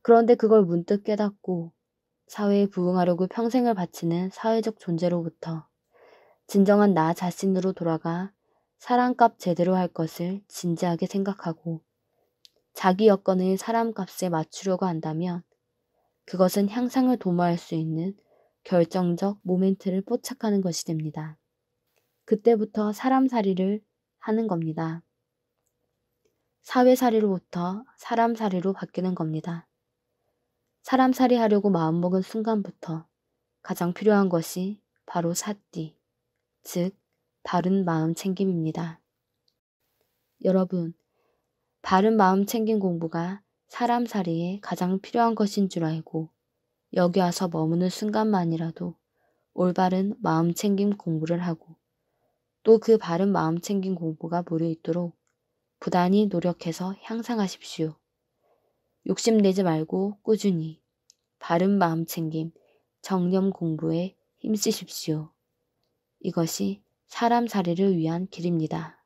그런데 그걸 문득 깨닫고 사회에 부응하려고 평생을 바치는 사회적 존재로부터 진정한 나 자신으로 돌아가 사람값 제대로 할 것을 진지하게 생각하고 자기 여건을 사람값에 맞추려고 한다면 그것은 향상을 도모할 수 있는 결정적 모멘트를 포착하는 것이 됩니다. 그때부터 사람살이를 하는 겁니다. 사회살이로부터 사람살이로 바뀌는 겁니다. 사람살이 하려고 마음먹은 순간부터 가장 필요한 것이 바로 사띠, 즉 바른 마음 챙김입니다. 여러분, 바른 마음 챙김 공부가 사람살이에 가장 필요한 것인 줄 알고 여기 와서 머무는 순간만이라도 올바른 마음 챙김 공부를 하고 또 그 바른 마음 챙김 공부가 무르익도록 부단히 노력해서 향상하십시오. 욕심내지 말고 꾸준히 바른 마음 챙김, 정념 공부에 힘쓰십시오. 이것이 사람살이를 위한 길입니다.